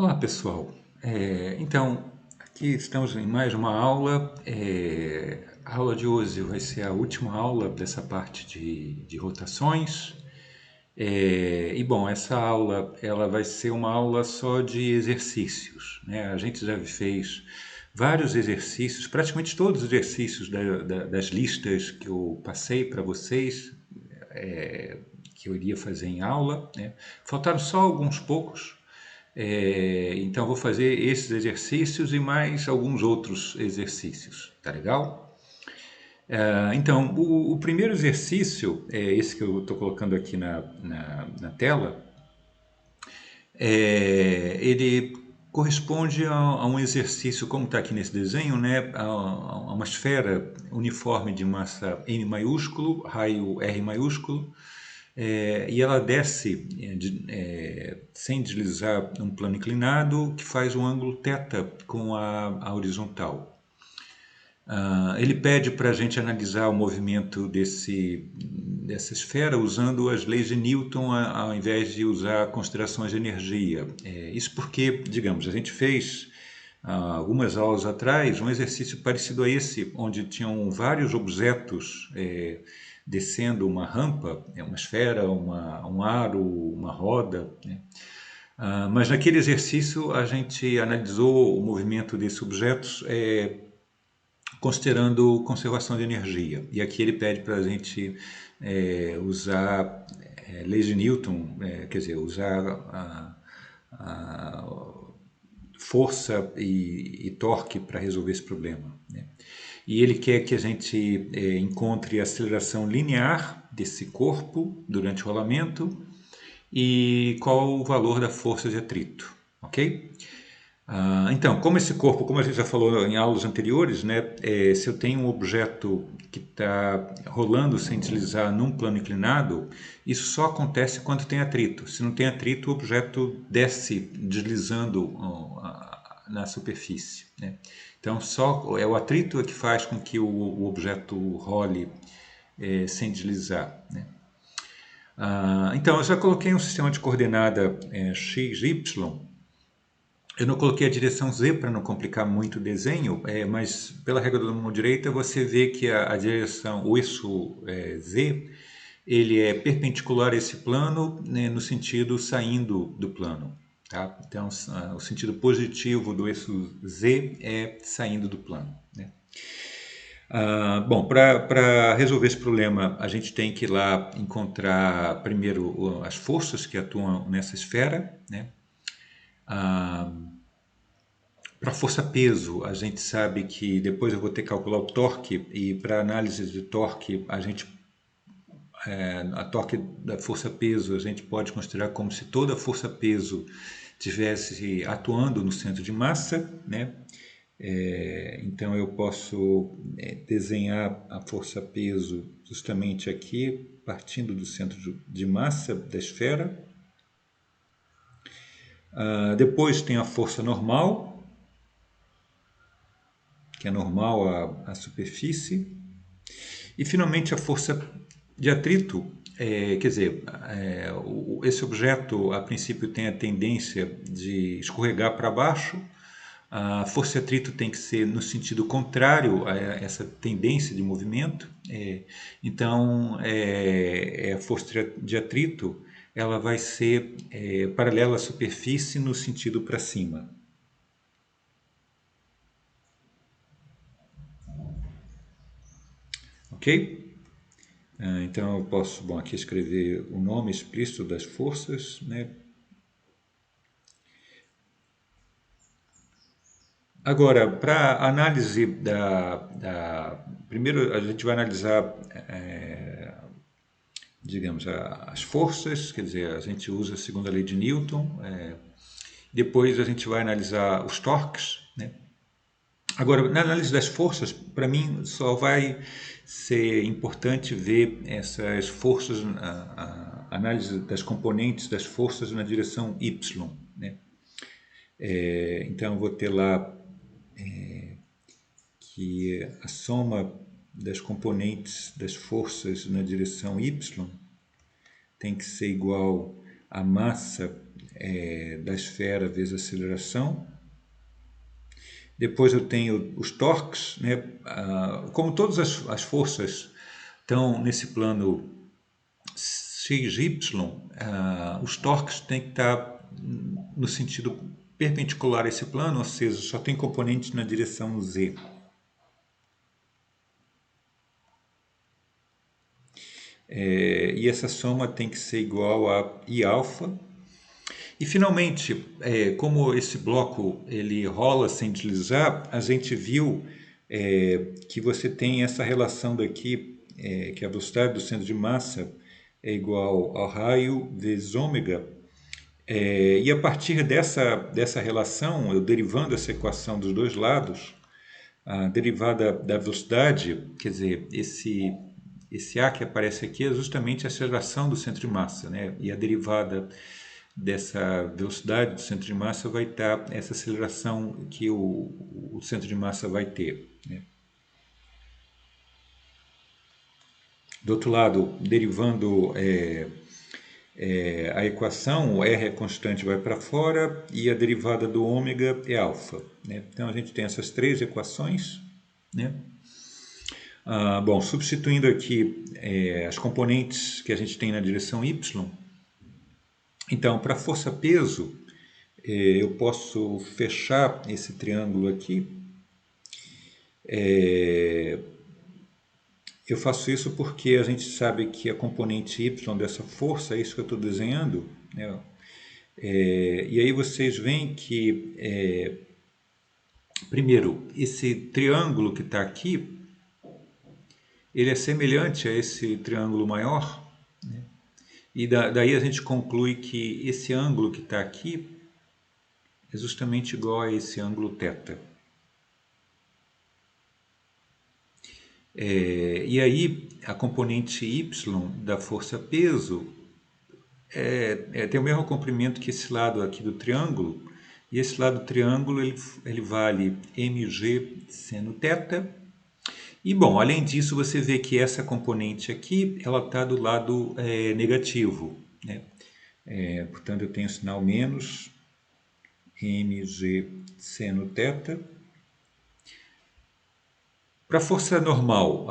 Olá pessoal, então aqui estamos em mais uma aula. A aula de hoje vai ser a última aula dessa parte de rotações. E bom, essa aula ela vai ser uma aula só de exercícios, né? A gente já fez vários exercícios, praticamente todos os exercícios das listas que eu passei para vocês, que eu iria fazer em aula, né? Faltaram só alguns poucos. Então, vou fazer esses exercícios e mais alguns outros exercícios, tá legal? Então, o primeiro exercício, é esse que eu estou colocando aqui na tela, ele corresponde a um exercício, como está aqui nesse desenho, né, a uma esfera uniforme de massa M maiúsculo, raio R maiúsculo, e ela desce sem deslizar um plano inclinado que faz um ângulo θ com a horizontal. Ele pede para a gente analisar o movimento dessa esfera usando as leis de Newton ao invés de usar considerações de energia. Isso porque, digamos, a gente fez algumas aulas atrás um exercício parecido a esse, onde tinham vários objetos descendo uma rampa, uma esfera, um aro, uma roda, né? Mas naquele exercício a gente analisou o movimento desses objetos considerando conservação de energia. E aqui ele pede para a gente usar leis de Newton, quer dizer, usar a força e torque para resolver esse problema, né? E ele quer que a gente encontre a aceleração linear desse corpo durante o rolamento e qual o valor da força de atrito, ok? Então, como esse corpo, como a gente já falou em aulas anteriores, né, se eu tenho um objeto que está rolando sem deslizar num plano inclinado, isso só acontece quando tem atrito. Se não tem atrito, o objeto desce deslizando na superfície, né? Então, só é o atrito que faz com que o objeto role sem deslizar, né? Então, eu já coloquei um sistema de coordenada x, y. Eu não coloquei a direção Z para não complicar muito o desenho, mas pela regra da mão direita você vê que a direção, o eixo Z, ele é perpendicular a esse plano, né, no sentido saindo do plano. Tá? Então, o sentido positivo do eixo Z é saindo do plano, né? Bom, para resolver esse problema, a gente tem que ir lá encontrar primeiro as forças que atuam nessa esfera, né? Para força-peso, a gente sabe que depois eu vou ter que calcular o torque, e para análise de torque, a torque da força-peso a gente pode considerar como se toda força-peso estivesse atuando no centro de massa, né? Então eu posso desenhar a força-peso justamente aqui, partindo do centro de massa da esfera. Depois tem a força normal, que é normal à superfície. E finalmente a força de atrito, quer dizer, esse objeto a princípio tem a tendência de escorregar para baixo. A força de atrito tem que ser no sentido contrário a essa tendência de movimento. Então, a força de atrito ela vai ser paralela à superfície no sentido para cima. Ok? Então eu posso, bom, aqui escrever o nome explícito das forças, né? Agora, para análise primeiro a gente vai analisar, digamos, as forças, quer dizer, a gente usa a segunda lei de Newton, depois a gente vai analisar os torques, né? Agora, na análise das forças, para mim só vai ser importante ver essas forças, a análise das componentes das forças na direção y, né? Então, eu vou ter lá que a soma das componentes das forças na direção y tem que ser igual à massa da esfera vezes a aceleração. Depois eu tenho os torques, né? Como todas as forças estão nesse plano XY, os torques têm que estar no sentido perpendicular a esse plano, ou seja, só tem componentes na direção Z. E essa soma tem que ser igual a Iα. E finalmente, como esse bloco ele rola sem deslizar, a gente viu que você tem essa relação daqui, que a velocidade do centro de massa é igual ao raio vezes ômega. E a partir dessa relação, eu derivando essa equação dos dois lados, a derivada da velocidade, quer dizer, esse A que aparece aqui é justamente a aceleração do centro de massa, né? E a derivada dessa velocidade do centro de massa vai estar essa aceleração que o centro de massa vai ter, né? Do outro lado, derivando a equação, o R é constante, vai para fora, e a derivada do ômega é alfa, né? Então a gente tem essas três equações, né? Bom, substituindo aqui as componentes que a gente tem na direção Y, então para força-peso, eu posso fechar esse triângulo aqui. Eu faço isso porque a gente sabe que a componente Y dessa força, é isso que eu estou desenhando, né? E aí vocês veem que, primeiro, esse triângulo que está aqui, ele é semelhante a esse triângulo maior, né? E daí a gente conclui que esse ângulo que está aqui é justamente igual a esse ângulo θ. E aí a componente y da força-peso tem o mesmo comprimento que esse lado aqui do triângulo, e esse lado do triângulo ele vale mg seno θ. E bom, além disso você vê que essa componente aqui ela está do lado negativo, né? Portanto eu tenho o sinal menos mg seno θ. Para a força normal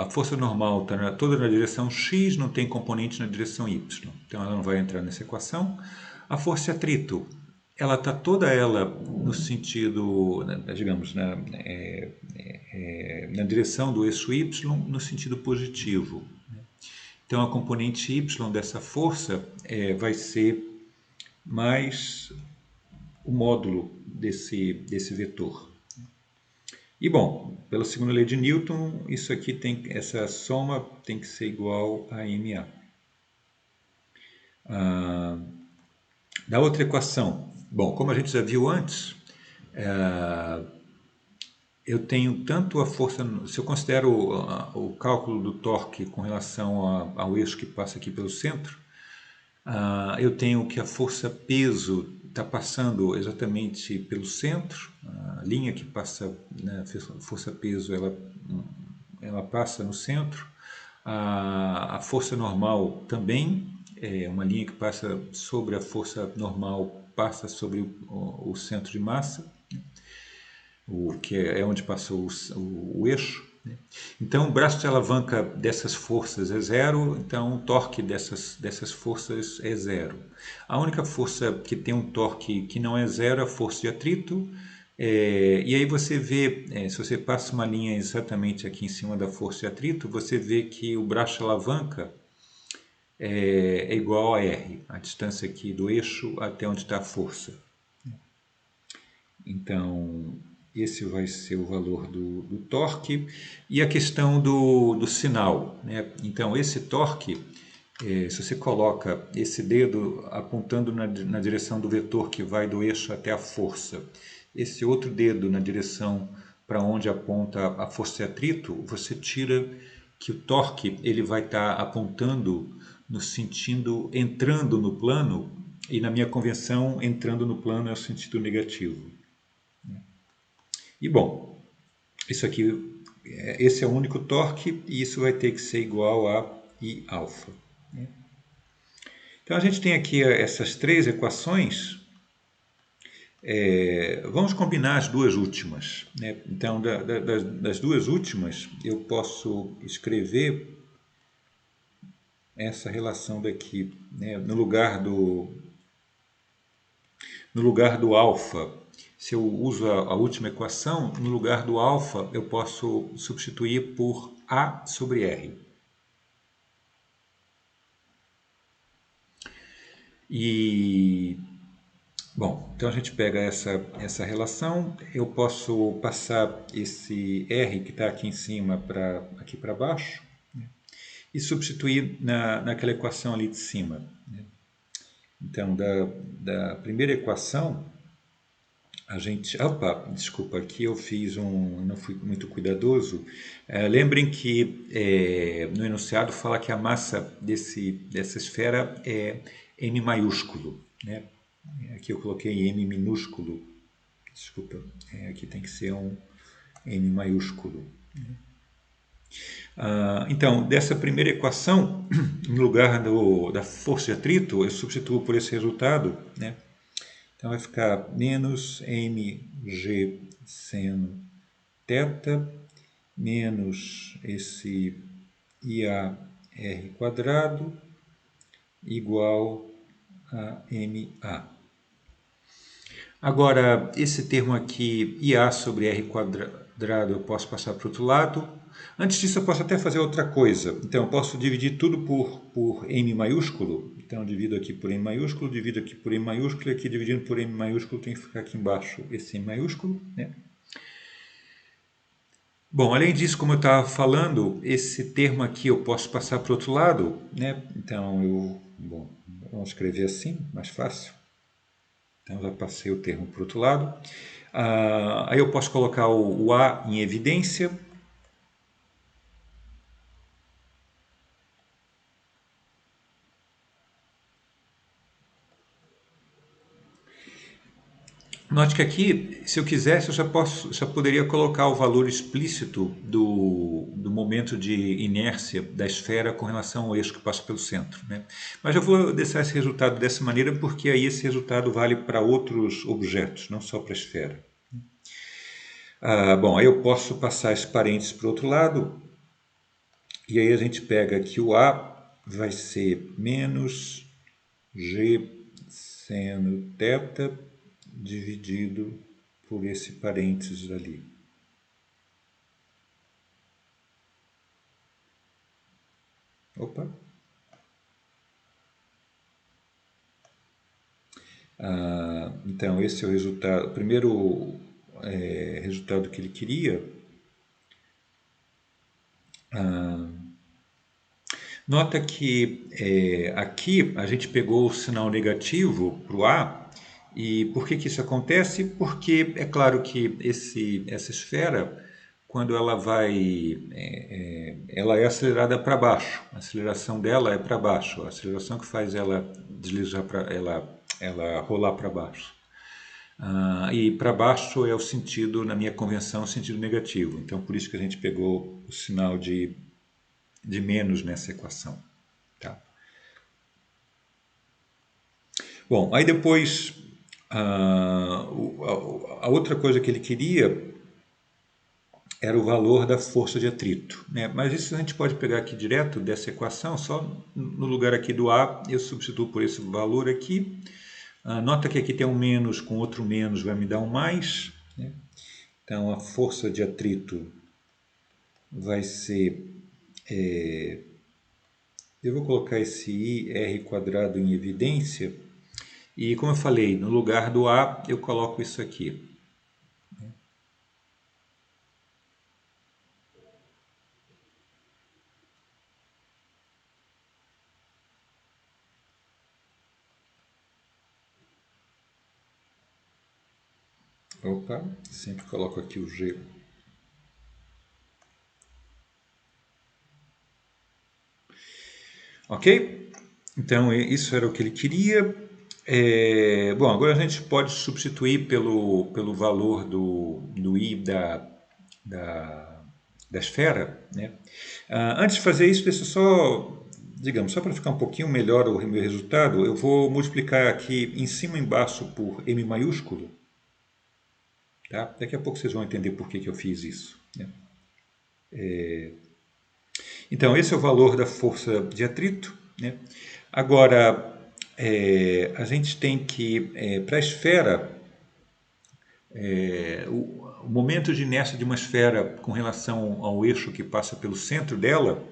está toda na direção x, não tem componente na direção y, então ela não vai entrar nessa equação. A força atrito, ela está toda ela no sentido, digamos, na direção do eixo y, no sentido positivo. Então a componente y dessa força vai ser mais o módulo desse vetor. E bom, pela segunda lei de Newton, isso aqui essa soma tem que ser igual a MA. Da outra equação, bom, como a gente já viu antes, eu tenho tanto a força, se eu considero o cálculo do torque com relação ao eixo que passa aqui pelo centro, eu tenho que a força-peso está passando exatamente pelo centro, a linha que passa, né, força-peso, ela passa no centro, a força normal também, é uma linha que passa sobre a força normal, passa sobre o centro de massa, que é onde passou o eixo. Então, o braço de alavanca dessas forças é zero, então o torque dessas forças é zero. A única força que tem um torque que não é zero é a força de atrito. E aí você vê, se você passa uma linha exatamente aqui em cima da força de atrito, você vê que o braço de alavanca é igual a R, a distância aqui do eixo até onde está a força. Então, esse vai ser o valor do torque. E a questão do sinal, né? Então, esse torque, se você coloca esse dedo apontando na direção do vetor que vai do eixo até a força, esse outro dedo na direção para onde aponta a força de atrito, você tira que o torque ele vai estar apontando no sentido entrando no plano, e na minha convenção, entrando no plano é o sentido negativo. E bom, isso aqui, esse é o único torque e isso vai ter que ser igual a Iα. Então a gente tem aqui essas três equações, Vamos combinar as duas últimas, né? Então, das duas últimas, eu posso escrever essa relação daqui, né? No lugar do alfa, se eu uso a última equação, no lugar do alfa eu posso substituir por A sobre R. E, bom, então a gente pega essa relação, eu posso passar esse R que está aqui em cima para aqui para baixo, né? E substituir naquela equação ali de cima, né? Então, da primeira equação, a gente... Opa, desculpa, aqui eu fiz não fui muito cuidadoso. Lembrem que no enunciado fala que a massa dessa esfera é M maiúsculo, né? Aqui eu coloquei M minúsculo, desculpa, aqui tem que ser um M maiúsculo. Então, dessa primeira equação, no lugar da força de atrito, eu substituo por esse resultado, né? Então vai ficar menos mg seno θ menos esse IAR quadrado igual a MA. Agora, esse termo aqui, IA sobre R quadrado, eu posso passar para o outro lado. Antes disso, eu posso até fazer outra coisa. Então, eu posso dividir tudo por M maiúsculo. Então, eu divido aqui por M maiúsculo, divido aqui por M maiúsculo, e aqui dividindo por M maiúsculo tem que ficar aqui embaixo esse M maiúsculo, né? Bom, além disso, como eu estava falando, esse termo aqui eu posso passar para o outro lado, né? Então, vamos escrever assim, mais fácil. Então, já passei o termo para o outro lado. Aí eu posso colocar o A em evidência. Note que aqui, se eu quisesse, eu já poderia colocar o valor explícito do momento de inércia da esfera com relação ao eixo que passa pelo centro, né? Mas eu vou deixar esse resultado dessa maneira porque aí esse resultado vale para outros objetos, não só para a esfera. Bom, aí eu posso passar esse parênteses para o outro lado, e aí a gente pega que o A vai ser menos G seno θ dividido por esse parênteses ali. Opa! Então, esse é o resultado, o primeiro resultado que ele queria. Nota que aqui a gente pegou o sinal negativo para o A, e por que isso acontece? Porque é claro que essa esfera, quando ela ela é acelerada para baixo, a aceleração dela é para baixo, a aceleração que faz ela deslizar ela rolar para baixo. E para baixo é o sentido, na minha convenção, o sentido negativo. Então, por isso que a gente pegou o sinal de menos nessa equação. Tá? Bom, aí depois, a outra coisa que ele queria era o valor da força de atrito, né? Mas isso a gente pode pegar aqui direto dessa equação, só no lugar aqui do A, eu substituo por esse valor aqui. Nota que aqui tem um menos com outro menos, vai me dar um mais, né? Então, a força de atrito vai ser... eu vou colocar esse IR quadrado em evidência, e como eu falei, no lugar do A, eu coloco isso aqui. Opa, sempre coloco aqui o G. Ok? Então, isso era o que ele queria. Bom, agora a gente pode substituir pelo valor do I da esfera, né? Antes de fazer isso, deixa só, digamos, só para ficar um pouquinho melhor o meu resultado, eu vou multiplicar aqui em cima e embaixo por M maiúsculo, Tá? Daqui a pouco vocês vão entender por que eu fiz isso, né? Então, esse é o valor da força de atrito, né? Agora, a gente tem que, para a esfera, o momento de inércia de uma esfera com relação ao eixo que passa pelo centro dela,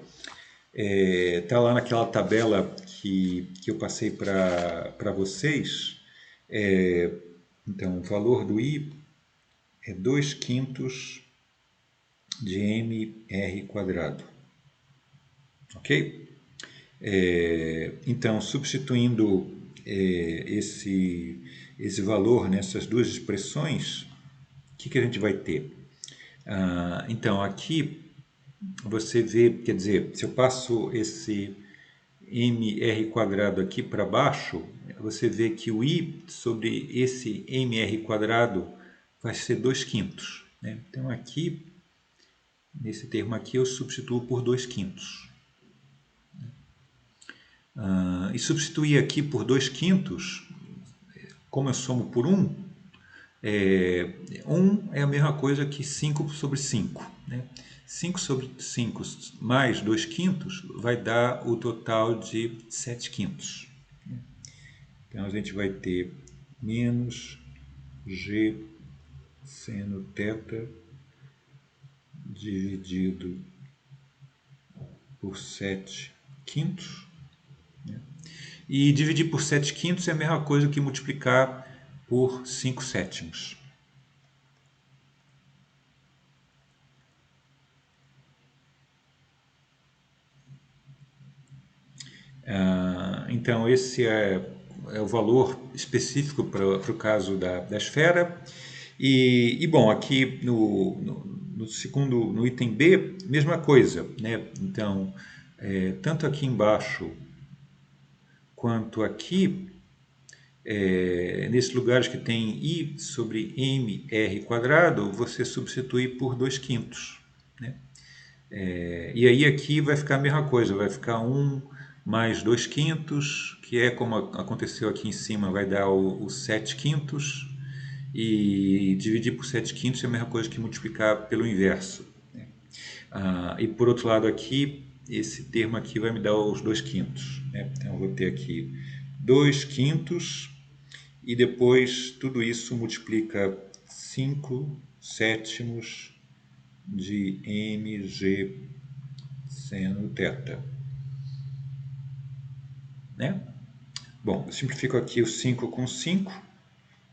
está lá naquela tabela que eu passei para vocês. Então, o valor do I é 2/5 de mr quadrado. Ok? Então, substituindo esse valor nessas duas expressões, o que a gente vai ter? Então, aqui você vê, quer dizer, se eu passo esse mr quadrado aqui para baixo, você vê que o I sobre esse mr quadrado vai ser 2/5. Né? Então, aqui, nesse termo aqui, eu substituo por 2/5. E substituir aqui por 2/5, como eu somo por 1, 1 é a mesma coisa que 5 sobre 5. Né? 5 sobre 5 mais 2/5 vai dar o total de 7/5. Então a gente vai ter menos g seno θ dividido por 7/5. Né? E dividir por 7/5 é a mesma coisa que multiplicar por 5/7. Então, esse é o valor específico para o caso da esfera. E, bom, aqui no segundo, no item B, mesma coisa, né? Então, tanto aqui embaixo quanto aqui, nesses lugares que tem I sobre mr quadrado, você substitui por 2/5. Né? E aí aqui vai ficar a mesma coisa, vai ficar 1 mais 2/5, que é como aconteceu aqui em cima, vai dar o 7/5, e dividir por 7/5 é a mesma coisa que multiplicar pelo inverso. Né? E por outro lado aqui, esse termo aqui vai me dar os 2/5. Né? Então eu vou ter aqui 2/5 e depois tudo isso multiplica 5/7 de mg seno θ. Né? Bom, eu simplifico aqui o 5 com 5.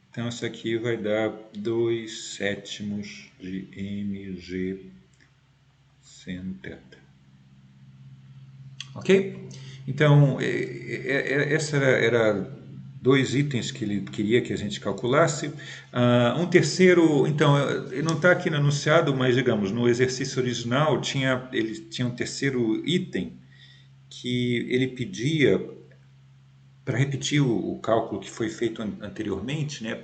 Então, isso aqui vai dar 2/7 de mg seno θ. Ok? Então, essa era dois itens que ele queria que a gente calculasse. Um terceiro, então, ele não está aqui no enunciado, mas, digamos, no exercício original, ele tinha um terceiro item que ele pedia, para repetir o cálculo que foi feito anteriormente, né,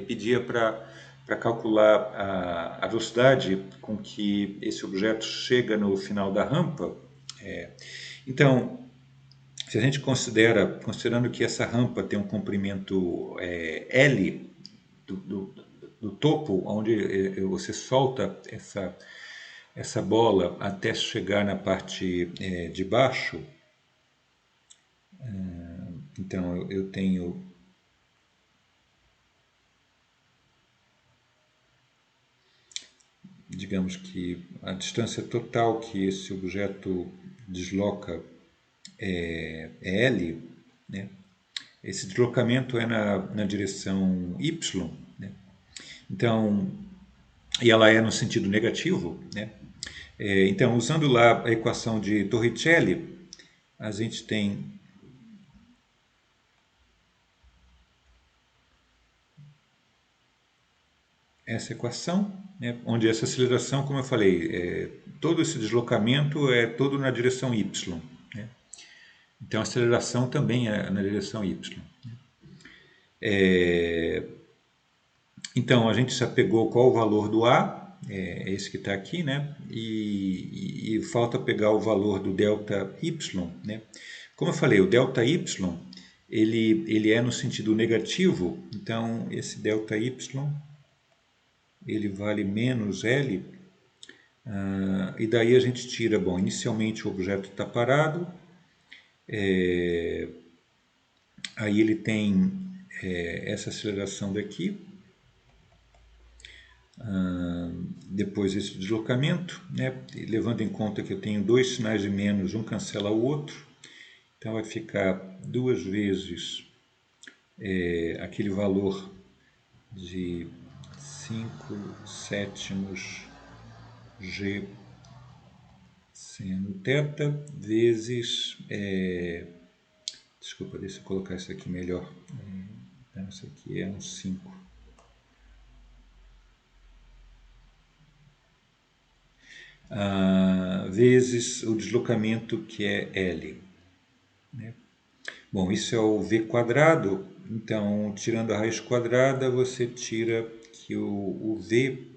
pedia para calcular a velocidade com que esse objeto chega no final da rampa. Então, se a gente considerando que essa rampa tem um comprimento L do topo, onde você solta essa bola até chegar na parte de baixo, então eu tenho digamos que a distância total que esse objeto desloca é L, né? Esse deslocamento é na direção Y, né? Então, e ela é no sentido negativo, né? Então, usando lá a equação de Torricelli, a gente tem essa equação, né, onde essa aceleração, como eu falei, todo esse deslocamento é todo na direção y. Né? Então a aceleração também é na direção y. Então a gente já pegou qual o valor do A, esse que está aqui, né? E falta pegar o valor do delta y. Né? Como eu falei, o delta y ele é no sentido negativo, então esse delta y ele vale menos L, e daí a gente tira, bom, inicialmente o objeto está parado, aí ele tem essa aceleração daqui, depois esse deslocamento, né, levando em conta que eu tenho dois sinais de menos, um cancela o outro, então vai ficar duas vezes aquele valor de 5 sétimos G seno θ vezes, desculpa, deixa eu colocar isso aqui melhor, então isso aqui é um 5. Vezes o deslocamento que é L. Né? Bom, isso é o V quadrado, então tirando a raiz quadrada você tira que o V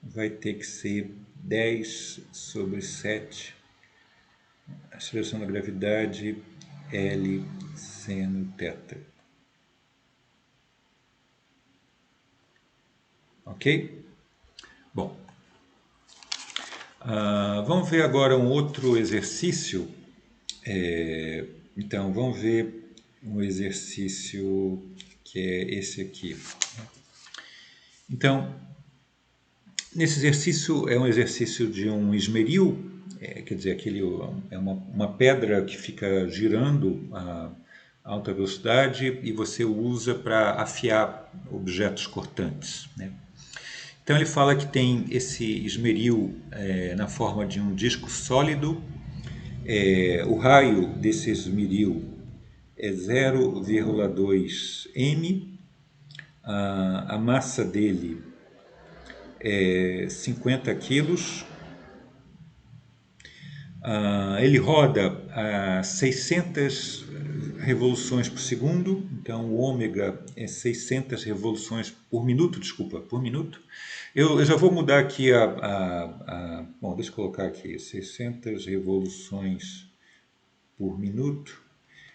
vai ter que ser 10 sobre 7, aceleração da gravidade L seno θ. Ok? Bom, vamos ver agora um outro exercício. Então, vamos ver um exercício que é esse aqui. Então, nesse exercício é um exercício de um esmeril, quer dizer, é uma pedra que fica girando a alta velocidade e você usa para afiar objetos cortantes, né? Então ele fala que tem esse esmeril na forma de um disco sólido, o raio desse esmeril é 0,2 m, a massa dele é 50 quilos, ele roda a 600 revoluções por segundo, então o ômega é 600 revoluções por minuto, desculpa, por minuto. Eu já vou mudar aqui bom, deixa eu colocar aqui, 600 revoluções por minuto.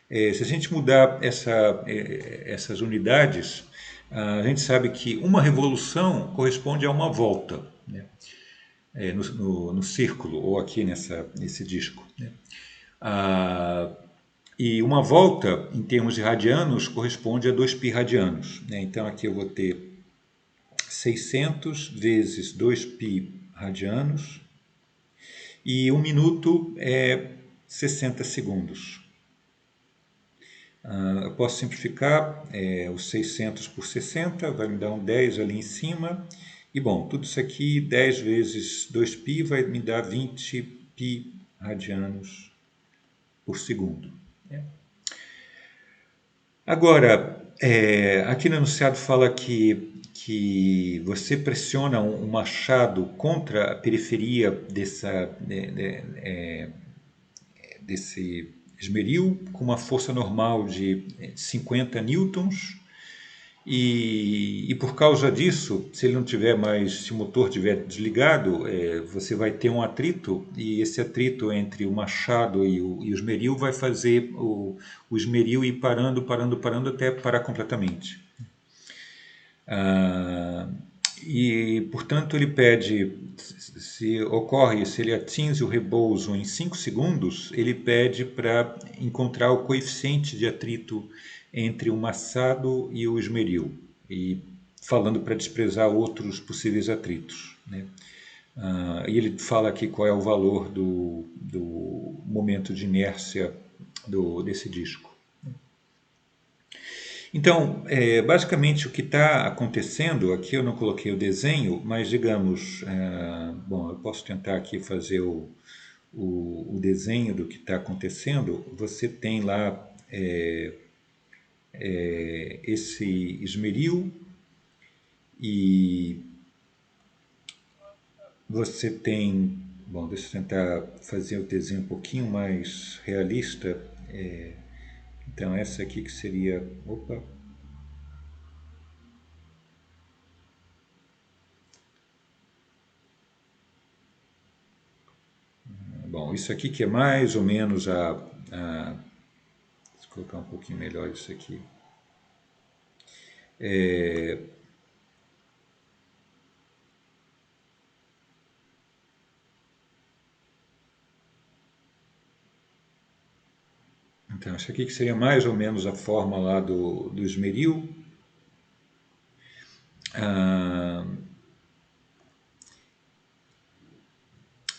Se a gente mudar essas unidades, a gente sabe que uma revolução corresponde a uma volta, né? No círculo ou aqui nesse disco, né? E uma volta, em termos de radianos, corresponde a 2π radianos, né? Então aqui eu vou ter 600 vezes 2π radianos e um minuto é 60 segundos. Eu posso simplificar os 600 por 60, vai me dar um 10 ali em cima. E bom, tudo isso aqui, 10 vezes 2π vai me dar 20π radianos por segundo. Agora, aqui no enunciado fala que você pressiona um machado contra a periferia desse esmeril com uma força normal de 50 newtons e por causa disso, se ele não tiver mais, se o motor estiver desligado, você vai ter um atrito e esse atrito entre o machado e o esmeril vai fazer o esmeril ir parando até parar completamente. E, portanto, ele pede, se ele atinge o repouso em 5 segundos, ele pede para encontrar o coeficiente de atrito entre o machado e o esmeril, e falando para desprezar outros possíveis atritos, né? E ele fala aqui qual é o valor do momento de inércia desse disco. Então, basicamente o que está acontecendo, aqui eu não coloquei o desenho, mas digamos, bom, eu posso tentar aqui fazer o desenho do que está acontecendo. Você tem lá esse esmeril e você tem, bom, deixa eu tentar fazer o desenho um pouquinho mais realista. Então essa aqui que seria, opa, bom, isso aqui que é mais ou menos deixa eu colocar um pouquinho melhor isso aqui. Então, isso aqui que seria mais ou menos a forma lá do esmeril.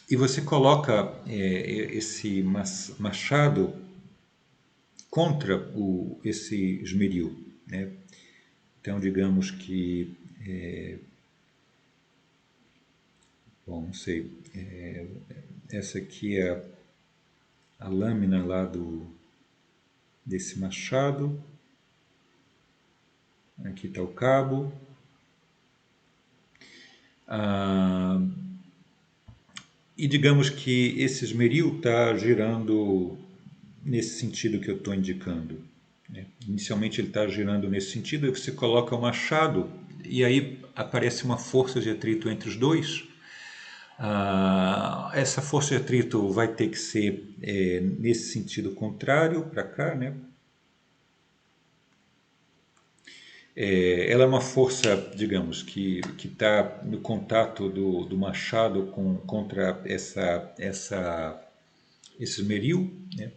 E você coloca esse machado contra esse esmeril, né? Então, digamos que, bom, não sei, essa aqui é a lâmina lá desse machado. Aqui está o cabo. E digamos que esse esmeril está girando nesse sentido que eu estou indicando, né? Inicialmente ele está girando nesse sentido, aí você coloca o machado e aí aparece uma força de atrito entre os dois. Essa força de atrito vai ter que ser nesse sentido contrário para cá, né? Ela é uma força, digamos, que está no contato do machado contra esse esmeril, né?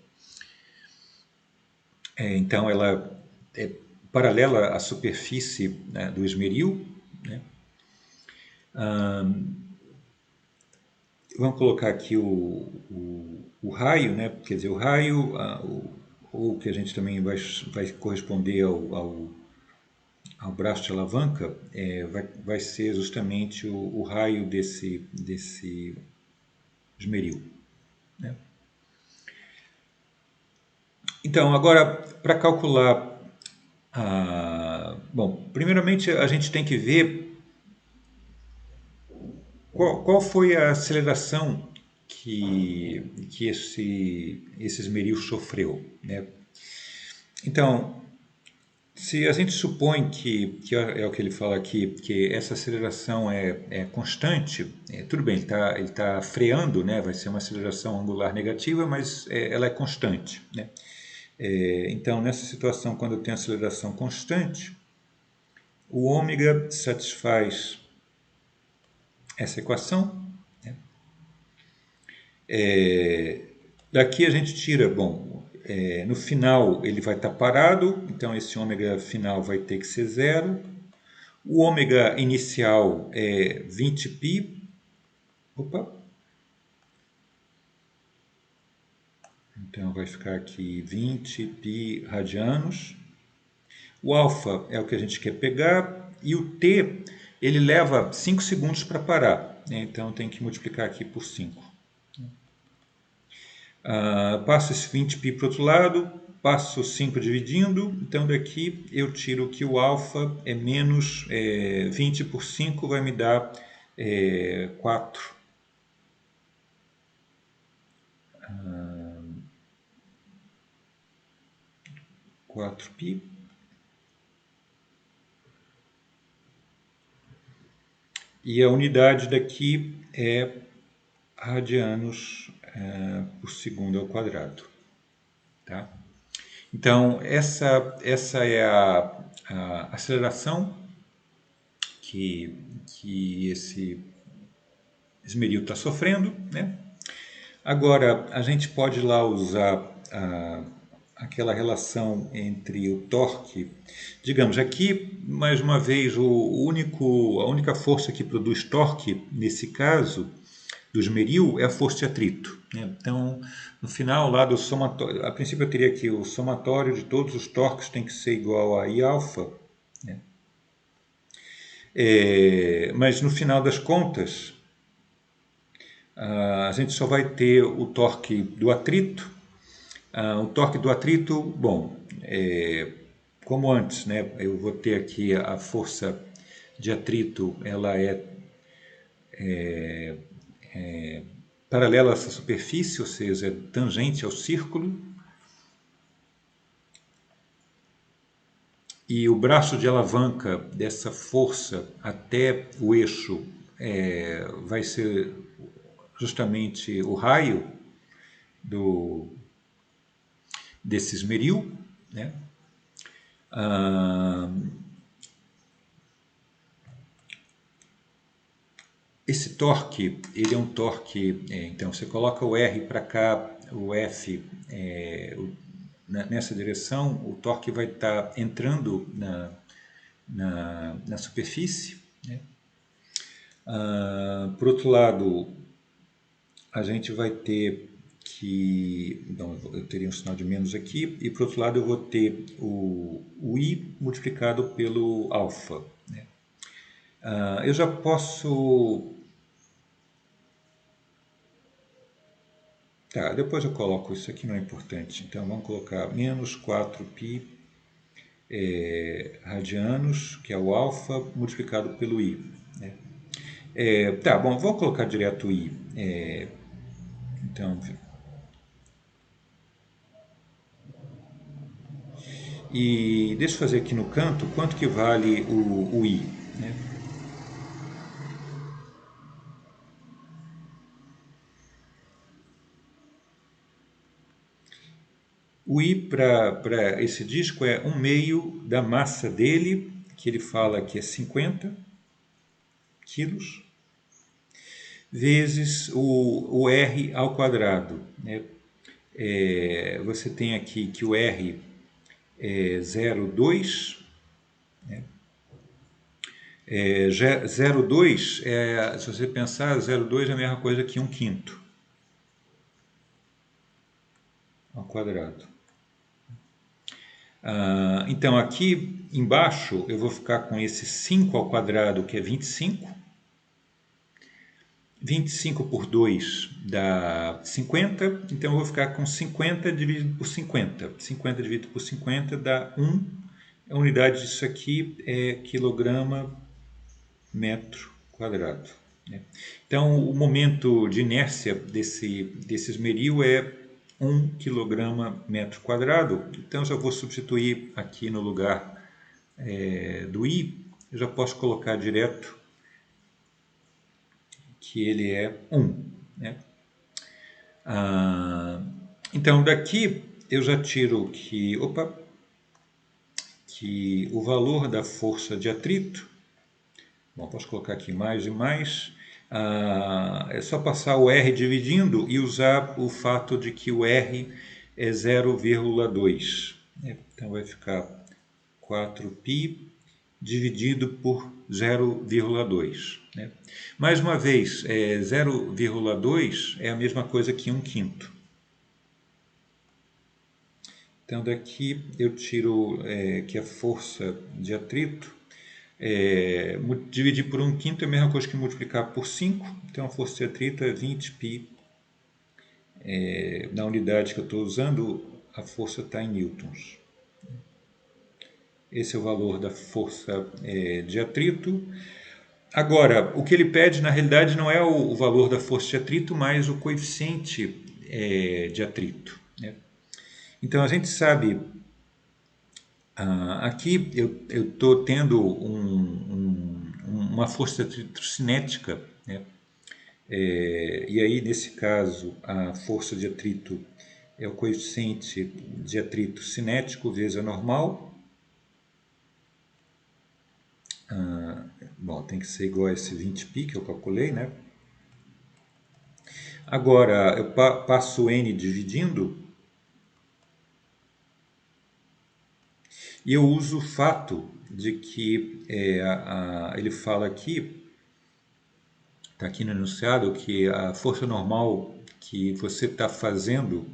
Então ela é paralela à superfície, né, do esmeril, né? Vamos colocar aqui o raio, né? Quer dizer, o raio, ou que a gente também vai corresponder ao braço de alavanca, vai ser justamente o raio desse esmeril, né? Então, agora, para calcular, bom, primeiramente a gente tem que ver qual foi a aceleração que esse esmeril sofreu, né? Então, se a gente supõe que é o que ele fala aqui, que essa aceleração é constante, tudo bem, ele tá freando, né? Vai ser uma aceleração angular negativa, mas ela é constante, né? Então, nessa situação, quando eu tenho aceleração constante, o ômega satisfaz essa equação, né? Daqui a gente tira, bom, no final ele vai estar parado, então esse ômega final vai ter que ser zero. O ômega inicial é 20π. Opa! Então vai ficar aqui 20π radianos. O alfa é o que a gente quer pegar e o t ele leva 5 segundos para parar, né? Então tem que multiplicar aqui por 5. Passo esse 20π para o outro lado, passo 5 dividindo, então daqui eu tiro que o alfa é menos 20 por 5 vai me dar 4. 4π. E a unidade daqui é radianos por segundo ao quadrado. Tá? Então, essa é a aceleração que esse esmeril está sofrendo, né? Agora, a gente pode lá usar aquela relação entre o torque. Digamos, aqui, mais uma vez, a única força que produz torque, nesse caso, do esmeril, é a força de atrito, né? Então, no final lá do somatório, a princípio eu teria que o somatório de todos os torques tem que ser igual a Iα, né? Mas no final das contas, a gente só vai ter o torque do atrito. O torque do atrito, bom, como antes, né, eu vou ter aqui a força de atrito, ela é paralela a essa superfície, ou seja, é tangente ao círculo. E o braço de alavanca dessa força até o eixo vai ser justamente o raio desse esmeril, né? Esse torque, ele é um torque, então você coloca o R para cá, o F, nessa direção, o torque vai estar entrando na superfície, né? Por outro lado, a gente vai ter que... Então, eu teria um sinal de menos aqui, e por outro lado eu vou ter o I multiplicado pelo alfa, né? Eu já posso... Tá, depois eu coloco isso aqui, não é importante. Então vamos colocar menos 4π radianos, que é o alfa, multiplicado pelo I, né? Tá, bom, vou colocar direto o I. Então, e deixa eu fazer aqui no canto quanto que vale o I, né? O I para esse disco é 1/2 da massa dele, que ele fala que é 50 quilos, vezes o R ao quadrado, né? Você tem aqui que o R é 0,2, né? 0,2, se você pensar, 0,2 é a mesma coisa que 1/5 ao quadrado. Então aqui embaixo eu vou ficar com esse 5 ao quadrado, que é 25. 25 por 2 dá 50, então eu vou ficar com 50 dividido por 50. 50 dividido por 50 dá 1. A unidade disso aqui é quilograma metro quadrado, né? Então o momento de inércia desse esmeril é 1 quilograma metro quadrado. Então eu já vou substituir aqui no lugar do I, eu já posso colocar direto que ele é 1, né? Então daqui eu já tiro que o valor da força de atrito, bom, posso colocar aqui mais e mais, é só passar o R dividindo e usar o fato de que o R é 0,2. Então vai ficar 4π dividido por 0,2. Né? Mais uma vez, 0,2 é a mesma coisa que 1/5. Então daqui eu tiro que a força de atrito, dividir por 1/5 é a mesma coisa que multiplicar por 5, então a força de atrito é 20π. Na unidade que eu estou usando, a força está em newtons. Esse é o valor da força de atrito. Agora, o que ele pede na realidade não é o valor da força de atrito, mas o coeficiente de atrito, né? Então a gente sabe, aqui eu estou tendo uma força de atrito cinética, né? E aí nesse caso a força de atrito é o coeficiente de atrito cinético vezes a normal. Bom, tem que ser igual a esse 20π que eu calculei, né? Agora, eu passo o N dividindo e eu uso o fato de que ele fala aqui, está aqui no enunciado, que a força normal que você está fazendo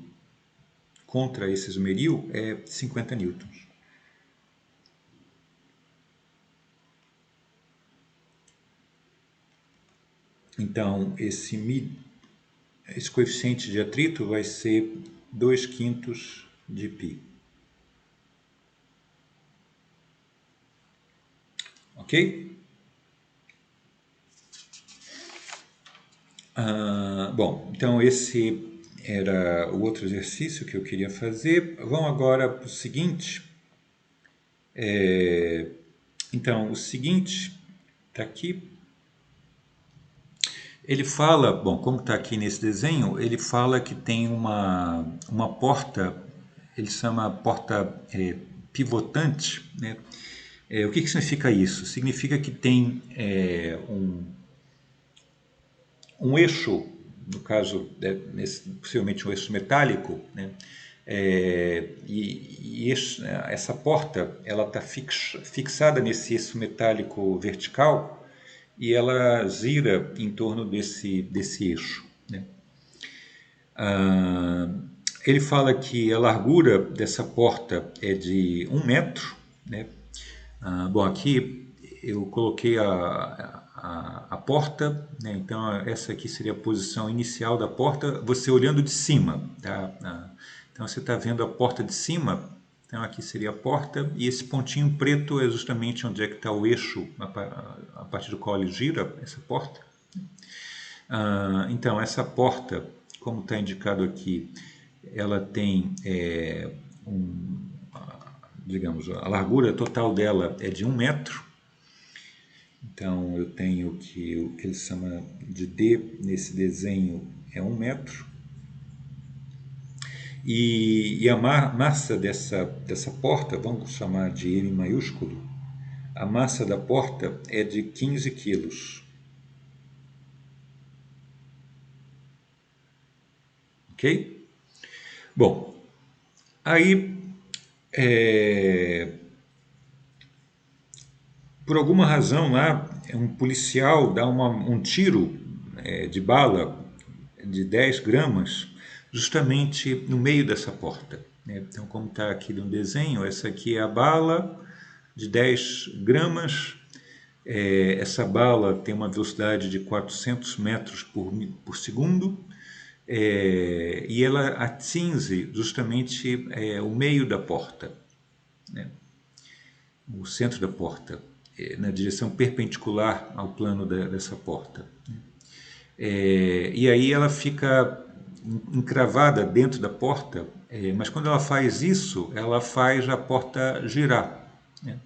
contra esse esmeril é 50 newtons. Então, esse coeficiente de atrito vai ser 2/5 de π. Ok? Bom, então esse era o outro exercício que eu queria fazer. Vamos agora para o seguinte. Então, o seguinte está aqui. Ele fala, bom, como está aqui nesse desenho, ele fala que tem uma porta, ele chama porta pivotante, né? O que significa isso? Significa que tem um eixo, no caso, possivelmente um eixo metálico, né? Essa porta ela está fixada nesse eixo metálico vertical e ela gira em torno desse eixo, né? Ah, ele fala que a largura dessa porta é de 1 metro, né? Bom, aqui eu coloquei a porta, né? Então essa aqui seria a posição inicial da porta, você olhando de cima, tá? Então você está vendo a porta de cima, então aqui seria a porta, e esse pontinho preto é justamente onde é que está o eixo a partir do qual ele gira, essa porta. Então essa porta, como está indicado aqui, ela tem digamos, a largura total dela é de 1 metro. Então eu tenho que o que ele chama de D nesse desenho é 1 metro. E a massa dessa porta, vamos chamar de M maiúsculo, a massa da porta é de 15 quilos. Ok? Bom, aí por alguma razão lá, um policial dá um tiro de bala de 10 gramas justamente no meio dessa porta, né? Então, como está aqui no desenho, essa aqui é a bala de 10 gramas. Essa bala tem uma velocidade de 400 metros por segundo. E ela atinge justamente o meio da porta, né? O centro da porta, na direção perpendicular ao plano dessa porta. E aí ela fica encravada dentro da porta, mas quando ela faz isso, ela faz a porta girar, né?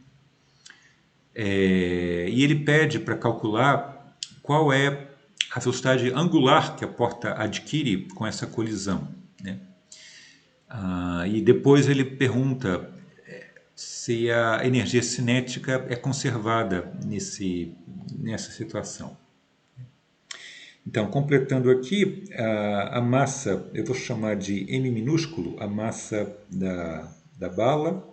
E ele pede para calcular qual é a velocidade angular que a porta adquire com essa colisão, né? E depois ele pergunta se a energia cinética é conservada nessa situação. Então, completando aqui, a massa, eu vou chamar de M minúsculo, a massa da bala.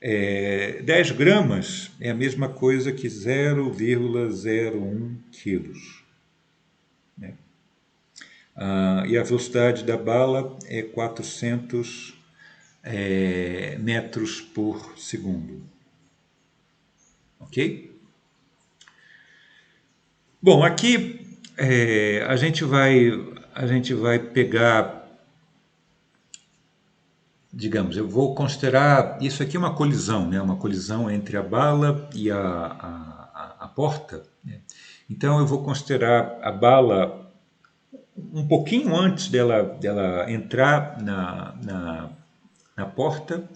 10 gramas é a mesma coisa que 0,01 quilos, né? E a velocidade da bala é 400 metros por segundo. Ok? Bom, aqui a gente vai pegar, digamos, eu vou considerar isso aqui uma colisão, né? Uma colisão entre a bala e a porta, né? Então eu vou considerar a bala um pouquinho antes dela entrar na porta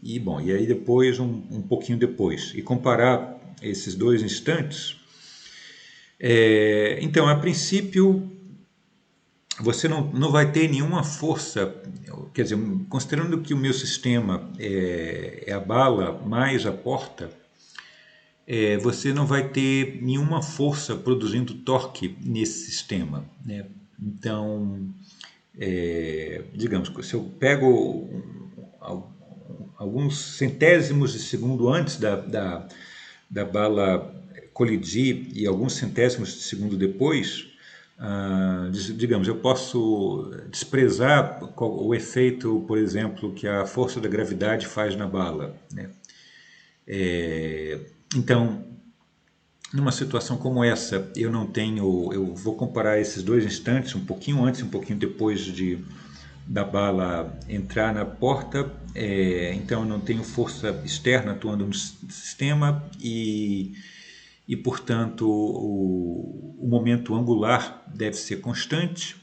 e aí depois um pouquinho depois e comparar esses dois instantes. Então, a princípio, você não vai ter nenhuma força, quer dizer, considerando que o meu sistema é a bala mais a porta, você não vai ter nenhuma força produzindo torque nesse sistema, né? Então, digamos, se eu pego alguns centésimos de segundo antes da bala colidir e alguns centésimos de segundo depois, digamos, eu posso desprezar o efeito, por exemplo, que a força da gravidade faz na bala, né? Então, numa situação como essa, eu vou comparar esses dois instantes, um pouquinho antes e um pouquinho depois da bala entrar na porta, então eu não tenho força externa atuando no sistema portanto, o momento angular deve ser constante.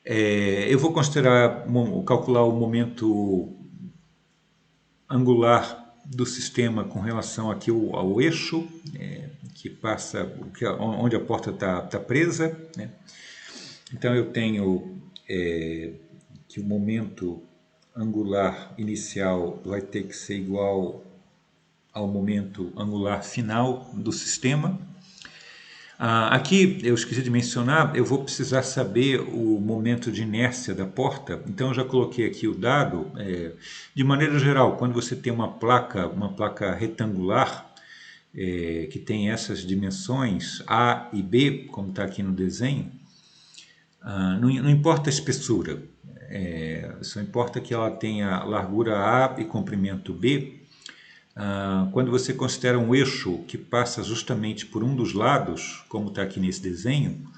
Eu vou calcular o momento angular do sistema com relação aqui ao eixo, que passa, onde a porta está presa, né? Então eu tenho que o momento angular inicial vai ter que ser igual ao momento angular final do sistema. Aqui, eu esqueci de mencionar, eu vou precisar saber o momento de inércia da porta, então eu já coloquei aqui o dado. De maneira geral, quando você tem uma placa retangular, que tem essas dimensões A e B, como está aqui no desenho, não importa a espessura, só importa que ela tenha largura A e comprimento B. Quando você considera um eixo que passa justamente por um dos lados, como está aqui nesse desenho,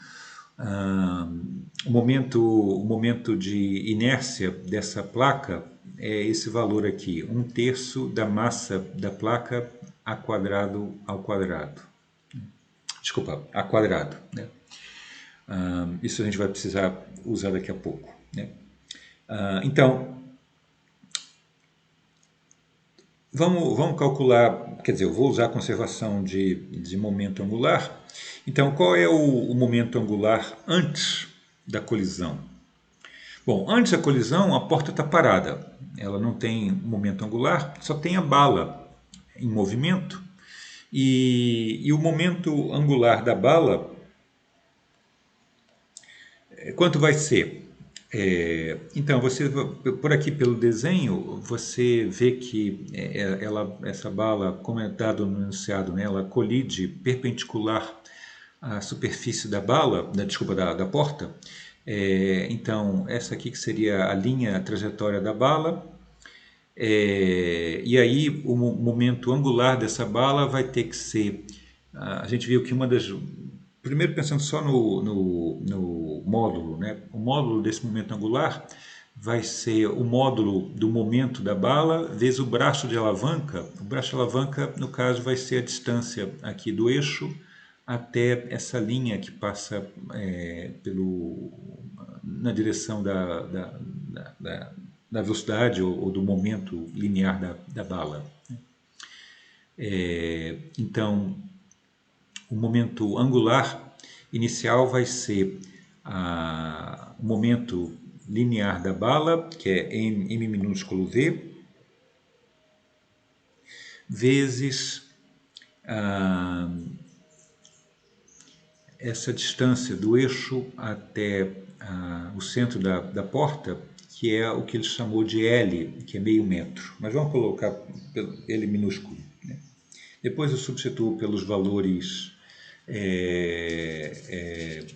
o momento de inércia dessa placa é esse valor aqui, 1/3 da massa da placa a quadrado ao quadrado. Desculpa, a quadrado, né? Isso a gente vai precisar usar daqui a pouco, né? Então, vamos calcular, quer dizer, eu vou usar a conservação de momento angular. Então, qual é o momento angular antes da colisão? Bom, antes da colisão, a porta está parada. Ela não tem momento angular, só tem a bala em movimento. E o momento angular da bala, quanto vai ser? Então, você, por aqui pelo desenho, você vê que essa bala, como é dado no enunciado, né, ela colide perpendicular à superfície da bala, desculpa, da porta. Então, essa aqui que seria a linha, a trajetória da bala. E aí, o momento angular dessa bala vai ter que ser... A gente viu que uma das... Primeiro, pensando só no módulo, né? O módulo desse momento angular vai ser o módulo do momento da bala vezes o braço de alavanca. O braço de alavanca, no caso, vai ser a distância aqui do eixo até essa linha que passa na direção da velocidade ou do momento linear da bala. Então, o momento angular inicial vai ser o momento linear da bala, que é m minúsculo v, vezes essa distância do eixo até o centro da porta, que é o que ele chamou de L, que é meio metro. Mas vamos colocar L minúsculo, né? Depois eu substituo pelos valores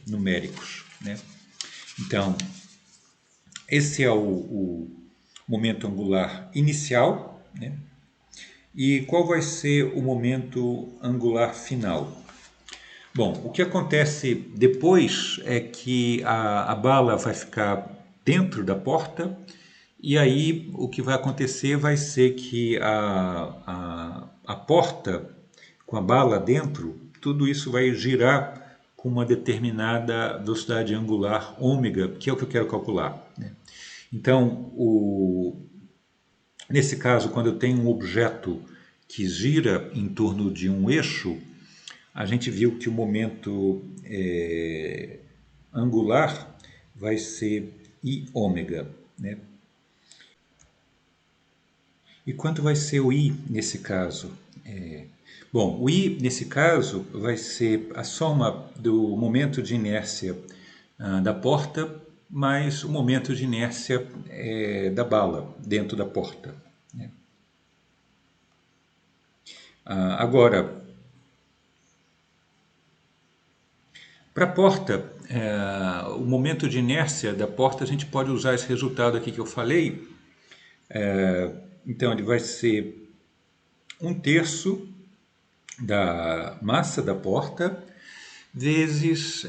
numéricos, né? Então, esse é o momento angular inicial, né? E qual vai ser o momento angular final? Bom, o que acontece depois é que a bala vai ficar dentro da porta e aí o que vai acontecer vai ser que a porta com a bala dentro, tudo isso vai girar com uma determinada velocidade angular ômega, que é o que eu quero calcular, né? Então, nesse caso, quando eu tenho um objeto que gira em torno de um eixo, a gente viu que o momento angular vai ser I ômega, né? E quanto vai ser o I nesse caso? Bom, o I nesse caso vai ser a soma do momento de inércia da porta mais o momento de inércia da bala dentro da porta, né? Agora, para a porta, o momento de inércia da porta, a gente pode usar esse resultado aqui que eu falei. Então, ele vai ser 1/3 da massa da porta vezes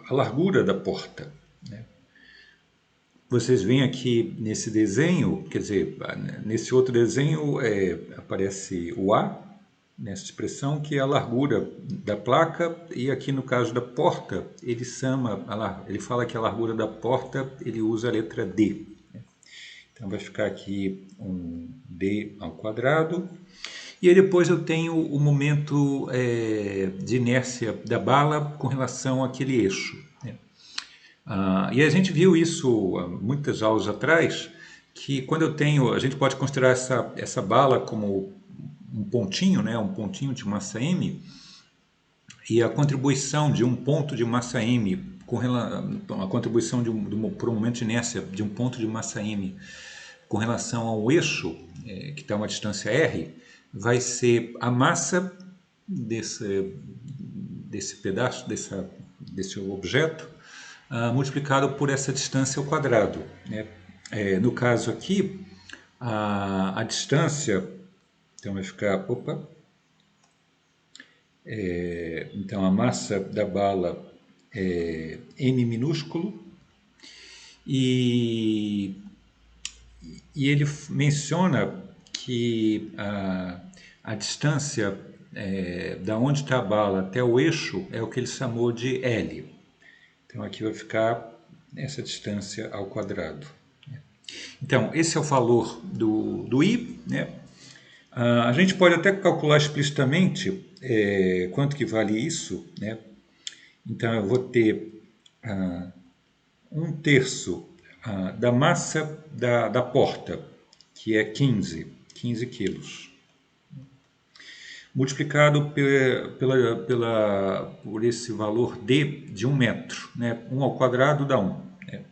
a largura da porta, né? Vocês veem aqui nesse desenho, quer dizer, nesse outro desenho aparece o A, nessa expressão, que é a largura da placa, e aqui no caso da porta, ele fala que a largura da porta, ele usa a letra D, né? Então vai ficar aqui um D ao quadrado, e aí depois eu tenho o momento de inércia da bala com relação àquele eixo, né? E a gente viu isso há muitas aulas atrás, que quando a gente pode considerar essa bala como um pontinho, né, um pontinho de massa m, e a contribuição de um ponto de massa m, a contribuição por um momento de inércia de um ponto de massa m com relação ao eixo, que está a uma distância r, vai ser a massa desse pedaço, desse objeto, multiplicado por essa distância ao quadrado, né? No caso aqui, a distância, então vai ficar, então a massa da bala é m minúsculo, e ele menciona que a distância da onde está a bala até o eixo é o que ele chamou de L. Então aqui vai ficar essa distância ao quadrado. Então esse é o valor do I, né? A gente pode até calcular explicitamente quanto que vale isso, né? Então eu vou ter 1/3 da massa da porta, que é 15 quilos, multiplicado por esse valor D de 1 metro, né? 1 ao quadrado dá 1. Né?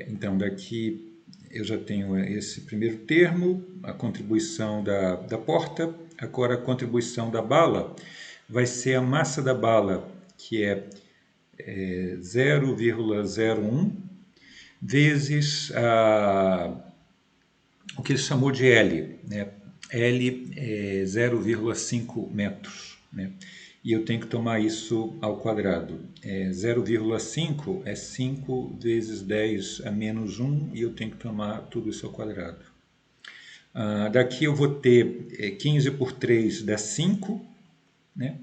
Então daqui eu já tenho esse primeiro termo, a contribuição da porta. Agora a contribuição da bala vai ser a massa da bala, que é 0,01 vezes o que ele chamou de L, né? L é 0,5 metros, né? E eu tenho que tomar isso ao quadrado. 0,5 é 5 vezes 10 a menos 1, e eu tenho que tomar tudo isso ao quadrado. Daqui eu vou ter 15 por 3 dá 5, né?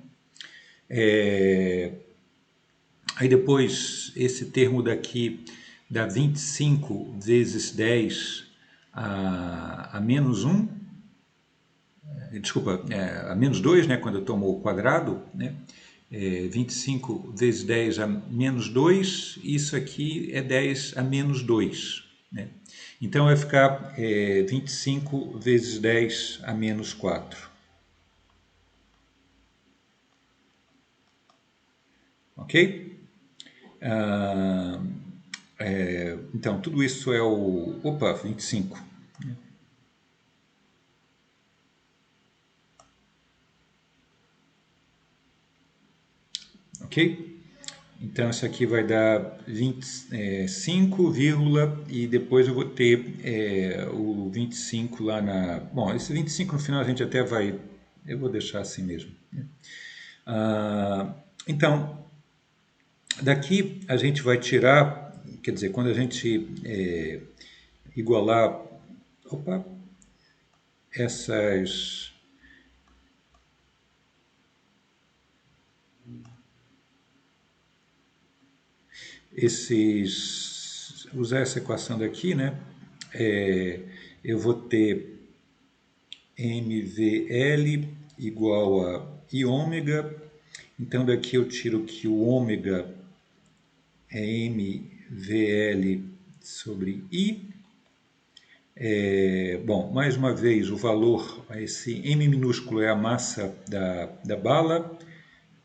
Aí depois esse termo daqui dá 25 vezes 10 a menos 1, desculpa, a menos 2, né, quando eu tomo o quadrado, né? 25 vezes 10 a menos 2, isso aqui é 10 a menos 2. Né? Então vai ficar 25 vezes 10 a menos 4. Ok? Então tudo isso é o... 25. Ok? Então, isso aqui vai dar 25, e depois eu vou ter o 25 lá na... Bom, esse 25 no final a gente até vai... Eu vou deixar assim mesmo. Né? Então, daqui a gente vai tirar... Quer dizer, quando a gente igualar... essas... usar essa equação daqui, né? Eu vou ter mvl igual a i ômega. Então daqui eu tiro que o ômega é mvl sobre i. Bom, mais uma vez o valor, esse m minúsculo é a massa da bala,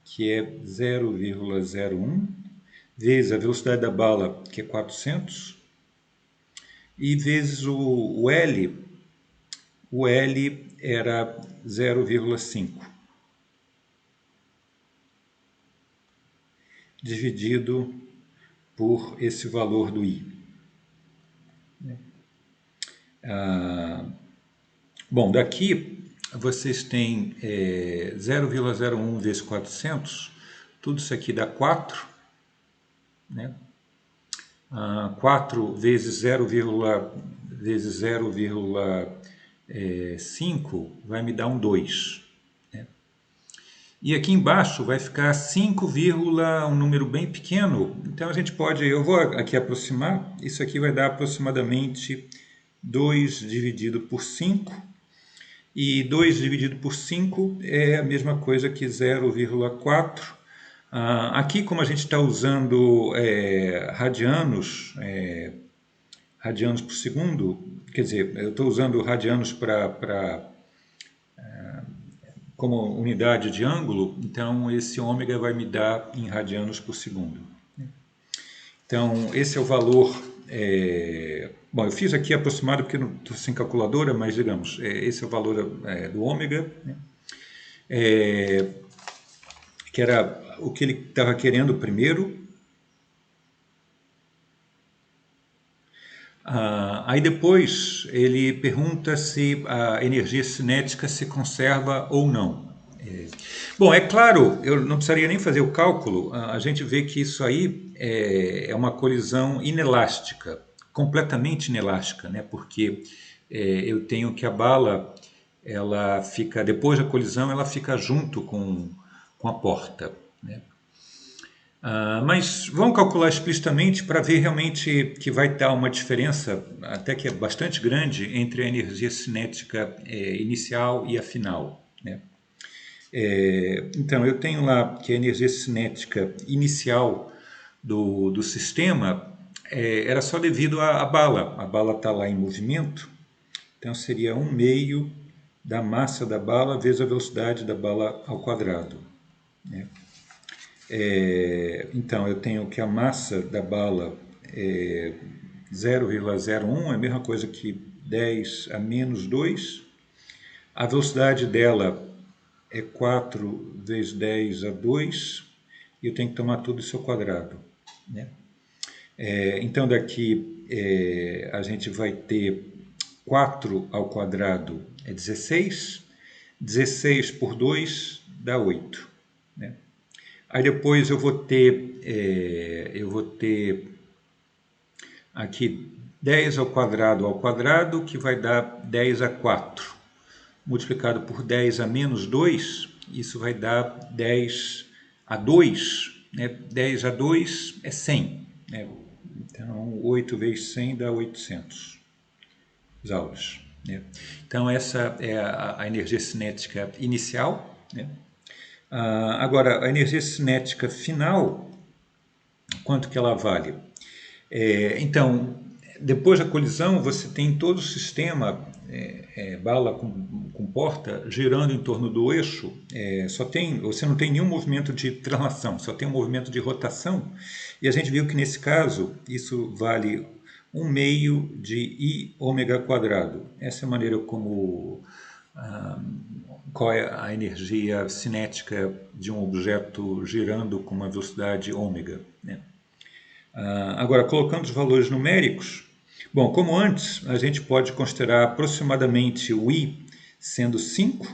que é 0,01, vezes a velocidade da bala, que é 400, e vezes o L. O L era 0,5, dividido por esse valor do I. Bom, daqui vocês têm 0,01 vezes 400, tudo isso aqui dá 4, né? 4 vezes 0,5 vai me dar um 2. Né? E aqui embaixo vai ficar 5, um número bem pequeno. Então a gente pode, eu vou aqui aproximar, isso aqui vai dar aproximadamente 2 dividido por 5. E 2 dividido por 5 é a mesma coisa que 0,4. Aqui, como a gente está usando radianos, radianos por segundo, quer dizer, eu estou usando radianos para como unidade de ângulo, então esse ômega vai me dar em radianos por segundo. Então, esse é o valor. Bom, eu fiz aqui aproximado porque não estou sem calculadora, mas digamos, esse é o valor do ômega, né? Que era o que ele estava querendo primeiro. Aí depois ele pergunta se a energia cinética se conserva ou não. Bom, é claro, eu não precisaria nem fazer o cálculo, a gente vê que isso aí é uma colisão inelástica, completamente inelástica, né? Porque eu tenho que a bala, ela fica, depois da colisão, ela fica junto com a porta, né? Mas vamos calcular explicitamente para ver realmente que vai dar uma diferença, até que é bastante grande, entre a energia cinética inicial e a final, né? Então, eu tenho lá que a energia cinética inicial do sistema era só devido à bala. A bala está lá em movimento, então seria 1/2 da massa da bala vezes a velocidade da bala ao quadrado, né? Então, eu tenho que a massa da bala é 0,01, é a mesma coisa que 10 a menos 2. A velocidade dela é 4 vezes 10 a 2, e eu tenho que tomar tudo isso ao quadrado, né? Então, daqui a gente vai ter 4 ao quadrado é 16, 16 por 2 dá 8, né? Aí depois eu vou ter aqui 10 ao quadrado, que vai dar 10 a 4. Multiplicado por 10 a menos 2, isso vai dar 10 a 2, né? 10 a 2 é 100, né? Então, 8 vezes 100 dá 800 joules, né? Então, essa é a energia cinética inicial, né? Agora, a energia cinética final, quanto que ela vale? Então, depois da colisão, você tem todo o sistema, bala com porta, girando em torno do eixo. Você não tem nenhum movimento de translação, só tem um movimento de rotação. E a gente viu que nesse caso, isso vale 1/2 de I ômega quadrado. Essa é a maneira como... qual é a energia cinética de um objeto girando com uma velocidade ômega, né? Agora, colocando os valores numéricos, bom, como antes, a gente pode considerar aproximadamente o I sendo 5,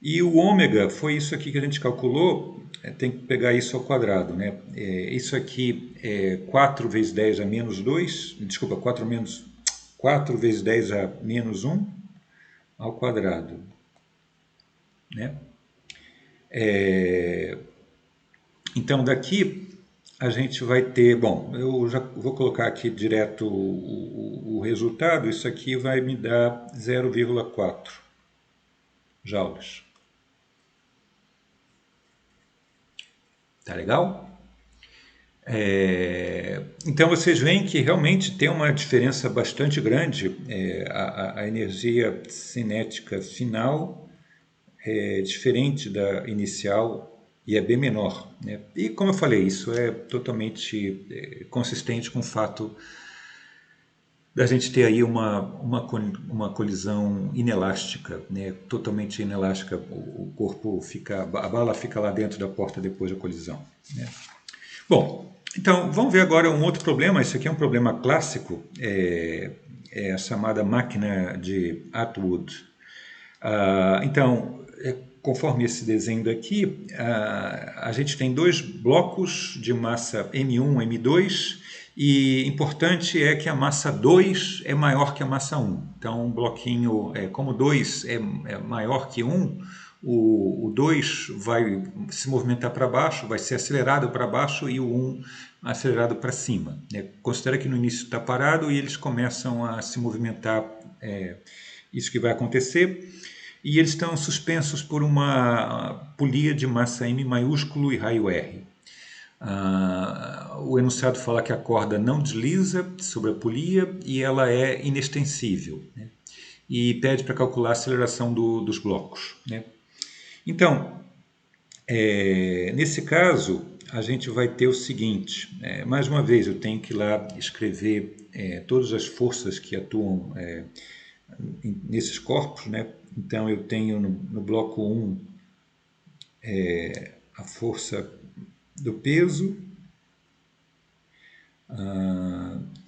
e o ômega foi isso aqui que a gente calculou, tem que pegar isso ao quadrado, né? Isso aqui é 4 vezes 10 a menos 2, desculpa, 4 vezes 10 a menos 1 ao quadrado, né? Então, daqui a gente vai ter... Bom, eu já vou colocar aqui direto o resultado. Isso aqui vai me dar 0,4 joules. Tá legal? Então, vocês veem que realmente tem uma diferença bastante grande. A energia cinética final é diferente da inicial e é bem menor, né? E como eu falei, isso é totalmente consistente com o fato da gente ter aí uma colisão inelástica, né? Totalmente inelástica. O corpo fica, a bala fica lá dentro da porta depois da colisão, né? Bom, então vamos ver agora um outro problema. Esse aqui é um problema clássico, é a chamada máquina de Atwood. Então, conforme esse desenho daqui, a gente tem dois blocos de massa M1 e M2, e importante é que a massa 2 é maior que a massa 1. Então, um bloquinho, como 2 é maior que 1, o 2 vai se movimentar para baixo, vai ser acelerado para baixo, e o 1 acelerado para cima, né? Considera que no início está parado e eles começam a se movimentar, isso que vai acontecer. E eles estão suspensos por uma polia de massa M maiúsculo e raio R. O enunciado fala que a corda não desliza sobre a polia e ela é inextensível, né? e pede para calcular a aceleração dos blocos, né? Então, nesse caso, a gente vai ter o seguinte, mais uma vez, eu tenho que ir lá escrever todas as forças que atuam nesses corpos, né? Então, eu tenho no bloco 1 a força do peso,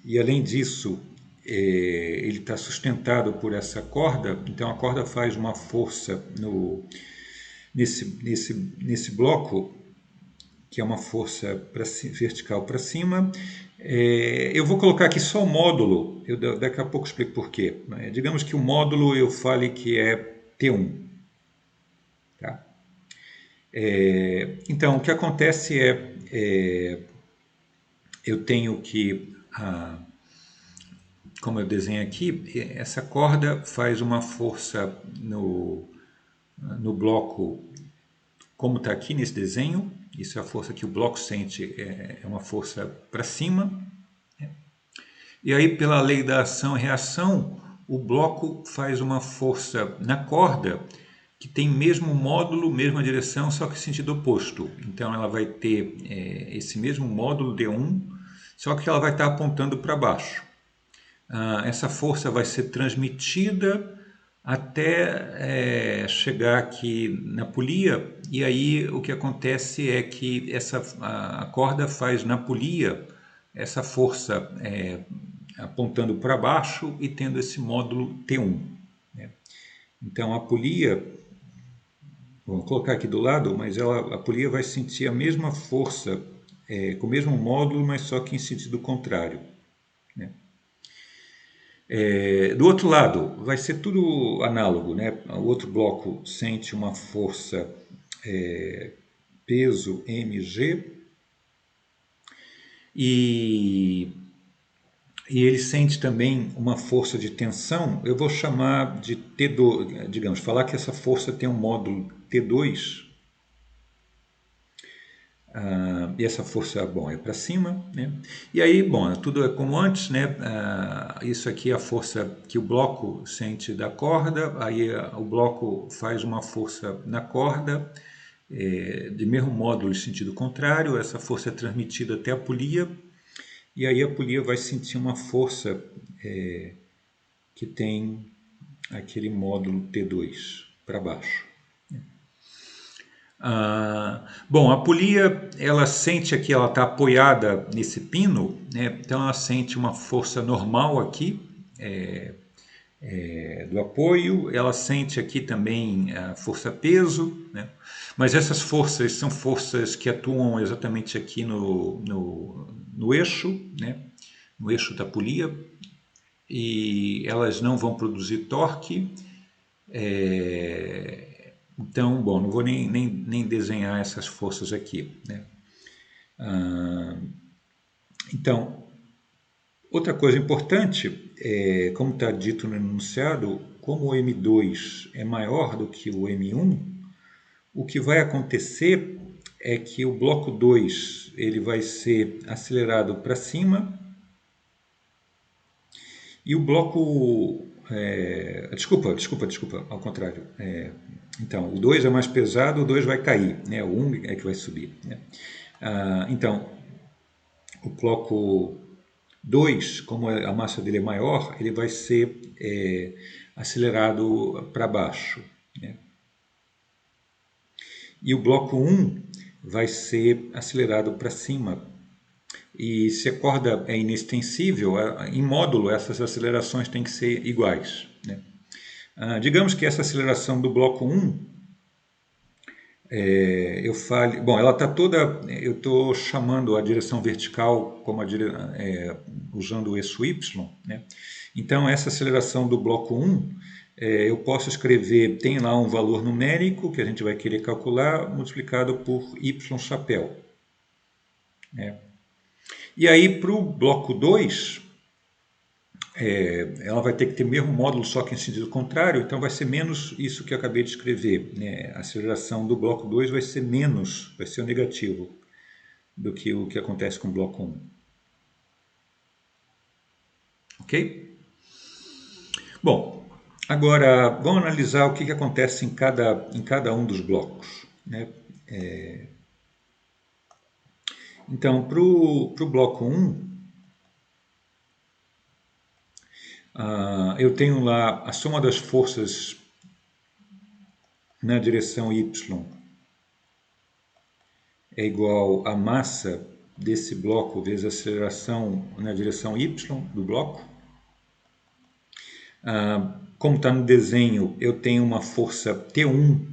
e além disso, ele está sustentado por essa corda, então a corda faz uma força nesse bloco, que é uma força vertical para cima. Eu vou colocar aqui só o módulo, eu daqui a pouco explico por quê. Digamos que o módulo eu fale que é T1. Tá? Então, o que acontece eu tenho que, como eu desenho aqui, essa corda faz uma força no bloco, como está aqui nesse desenho, isso é a força que o bloco sente, é uma força para cima. E aí, pela lei da ação e reação, o bloco faz uma força na corda que tem mesmo módulo, mesma direção, só que sentido oposto. Então ela vai ter esse mesmo módulo D1, só que ela vai estar apontando para baixo. Essa força vai ser transmitida até chegar aqui na polia, e aí o que acontece é que a corda faz na polia essa força apontando para baixo e tendo esse módulo T1. Né? Então a polia, vou colocar aqui do lado, mas a polia vai sentir a mesma força, com o mesmo módulo, mas só que em sentido contrário. Né? Do outro lado, vai ser tudo análogo, né? O outro bloco sente uma força peso mg e ele sente também uma força de tensão. Eu vou chamar de T2, digamos, falar que essa força tem um módulo T2. E essa força, bom, é para cima, né? E aí, bom, tudo é como antes, né? Isso aqui é a força que o bloco sente da corda, aí o bloco faz uma força na corda, de mesmo módulo em sentido contrário, essa força é transmitida até a polia, e aí a polia vai sentir uma força que tem aquele módulo T2 para baixo. Bom, a polia, ela sente aqui, ela está apoiada nesse pino, né? Então ela sente uma força normal aqui do apoio, ela sente aqui também a força-peso, né? Mas essas forças são forças que atuam exatamente aqui no eixo, né? No eixo da polia, e elas não vão produzir torque. Então, bom, não vou nem desenhar essas forças aqui, né? Então, outra coisa importante, como está dito no enunciado, como o M2 é maior do que o M1, o que vai acontecer é que o bloco 2 ele vai ser acelerado para cima e o bloco... desculpa, ao contrário. Então, o 2 é mais pesado, o 2 vai cair, né? O 1 é que vai subir. Né? Então, o bloco 2, como a massa dele é maior, ele vai ser acelerado para baixo. Né? E o bloco 1 vai ser acelerado para cima. E se a corda é inextensível, em módulo essas acelerações têm que ser iguais. Né? Digamos que essa aceleração do bloco 1, eu fale... Bom, ela está toda... Eu estou chamando a direção vertical como usando o eixo Y. Né? Então, essa aceleração do bloco 1, eu posso escrever... Tem lá um valor numérico que a gente vai querer calcular, multiplicado por Y chapéu. Né? E aí, para o bloco 2... ela vai ter que ter o mesmo módulo, só que em sentido contrário, então vai ser menos isso que eu acabei de escrever. Né? A aceleração do bloco 2 vai ser menos, vai ser o negativo, do que o que acontece com o bloco 1. Ok? Bom, Agora, vamos analisar o que acontece em cada um dos blocos, né? Então, para o bloco 1, eu tenho lá a soma das forças na direção y é igual à massa desse bloco vezes a aceleração na direção y do bloco. Como está no desenho, eu tenho uma força T1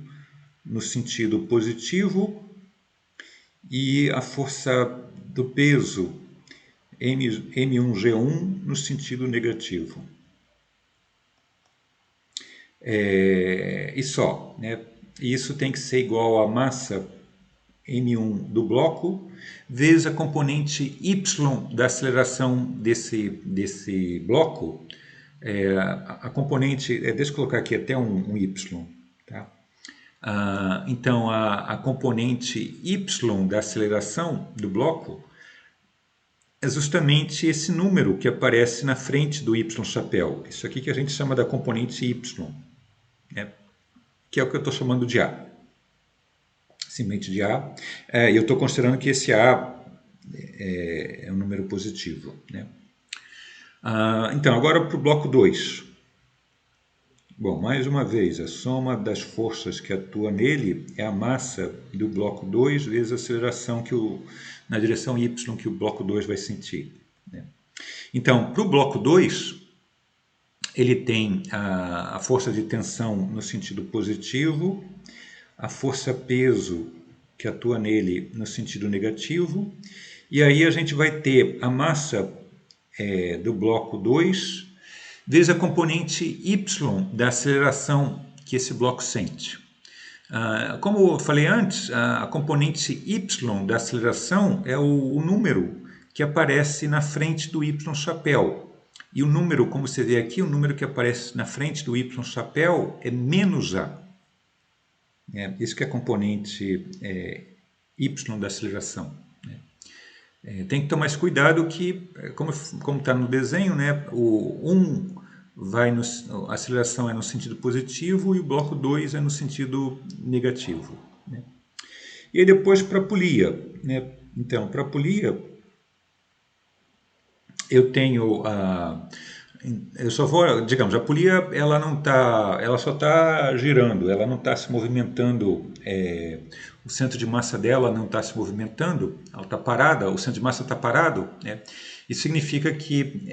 no sentido positivo e a força do peso M1G1 no sentido negativo. E só, né? Isso tem que ser igual à massa M1 do bloco vezes a componente Y da aceleração desse bloco. A componente, deixa eu colocar aqui até um Y, tá? Então, a componente Y da aceleração do bloco é justamente esse número que aparece na frente do Y chapéu. Isso aqui que a gente chama da componente Y, né? Que é o que eu estou chamando de A. Simplesmente de A. E eu estou considerando que esse A é um número positivo, né? Então, agora para o bloco 2. Bom, mais uma vez, a soma das forças que atua nele é a massa do bloco 2 vezes a aceleração na direção y que o bloco 2 vai sentir, né? Então, para o bloco 2, ele tem a força de tensão no sentido positivo, a força peso que atua nele no sentido negativo, e aí a gente vai ter a massa do bloco 2 vezes a componente y da aceleração que esse bloco sente. Como eu falei antes, a componente y da aceleração é o número que aparece na frente do y chapéu. E o número, como você vê aqui, o número que aparece na frente do y chapéu é menos a. Isso que é a componente y da aceleração, né? Tem que tomar esse cuidado que, como está no desenho, né, a aceleração é no sentido positivo e o bloco 2 é no sentido negativo, né? E aí depois para a polia, né? Então, para a polia, eu tenho eu só vou, digamos, a polia ela só está girando, ela não está se movimentando, o centro de massa dela não está se movimentando, ela está parada, o centro de massa está parado, né? Isso significa que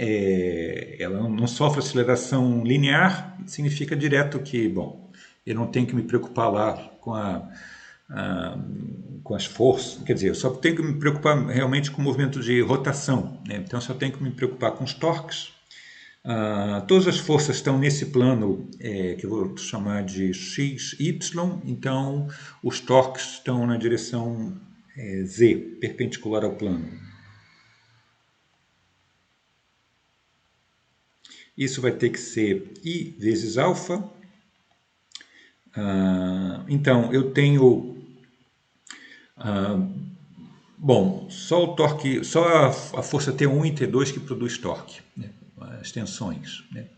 ela não sofre aceleração linear, significa direto que, bom, eu não tenho que me preocupar lá com as forças, quer dizer, eu só tenho que me preocupar realmente com o movimento de rotação, né? Então, só tenho que me preocupar com os torques. Todas as forças estão nesse plano que eu vou chamar de XY, então os torques estão na direção Z, perpendicular ao plano. Isso vai ter que ser I vezes alfa. Então eu tenho bom, só o torque, só a força T1 e T2 que produz torque, né? As tensões, né?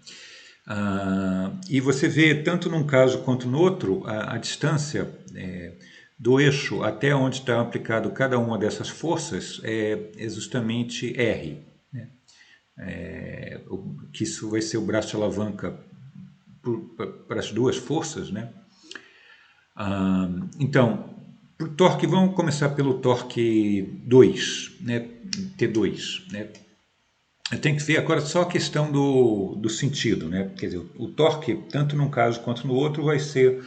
E você vê, tanto num caso quanto no outro, a distância do eixo até onde está aplicado cada uma dessas forças é justamente R, né? Que isso vai ser o braço de alavanca para as duas forças, né? Então, para o torque, vamos começar pelo torque 2, né? T2, né? Eu tenho que ver agora só a questão do sentido, né? Quer dizer, o torque, tanto num caso quanto no outro, vai ser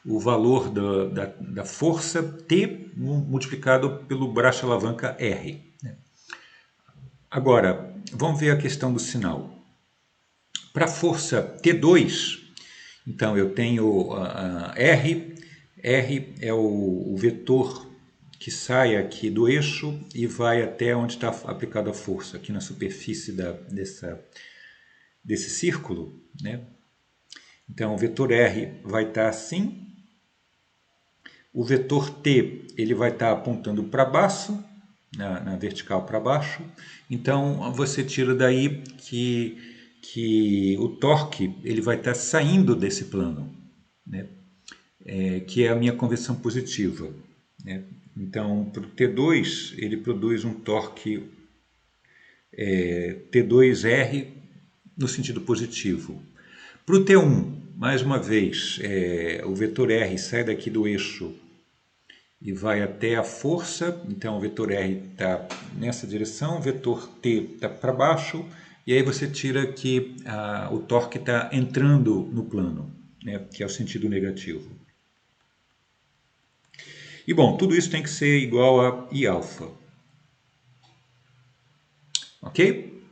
o valor da força T multiplicado pelo braço de alavanca R, né? Agora, vamos ver a questão do sinal. Para a força T2, então eu tenho R é o vetor que sai aqui do eixo e vai até onde está aplicada a força, aqui na superfície desse círculo, né? Então, o vetor R vai estar assim. O vetor T ele vai estar apontando para baixo, na vertical para baixo. Então, você tira daí que que o torque ele vai estar saindo desse plano, né? Que é a minha conversão positiva, né? Então, para o T2, ele produz um torque T2R no sentido positivo. Para o T1, mais uma vez, o vetor R sai daqui do eixo e vai até a força, então o vetor R está nessa direção, o vetor T está para baixo, e aí você tira que o torque está entrando no plano, né, que é o sentido negativo. E bom, tudo isso tem que ser igual a Iα. Ok?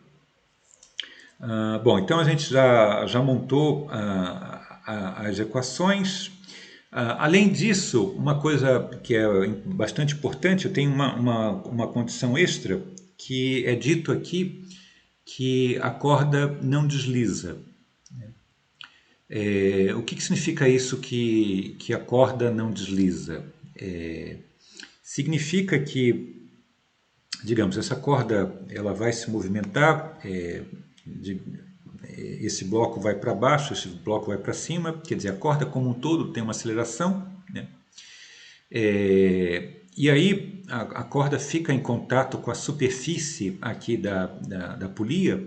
Bom, então a gente já montou as equações. Além disso, uma coisa que é bastante importante, eu tenho uma condição extra que é dito aqui que a corda não desliza. O que significa isso que a corda não desliza? Significa que, digamos, essa corda ela vai se movimentar, esse bloco vai para baixo, esse bloco vai para cima, quer dizer, a corda como um todo tem uma aceleração, né? E aí a corda fica em contato com a superfície aqui da polia,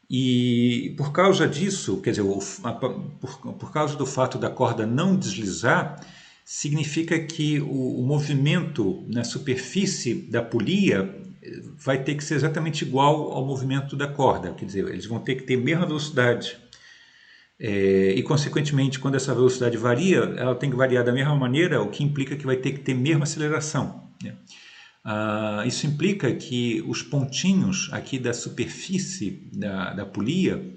e por causa disso, quer dizer, por causa do fato da corda não deslizar, significa que o movimento na superfície da polia vai ter que ser exatamente igual ao movimento da corda, quer dizer, eles vão ter que ter a mesma velocidade. E, consequentemente, quando essa velocidade varia, ela tem que variar da mesma maneira, o que implica que vai ter que ter a mesma aceleração, né? Isso implica que os pontinhos aqui da superfície da polia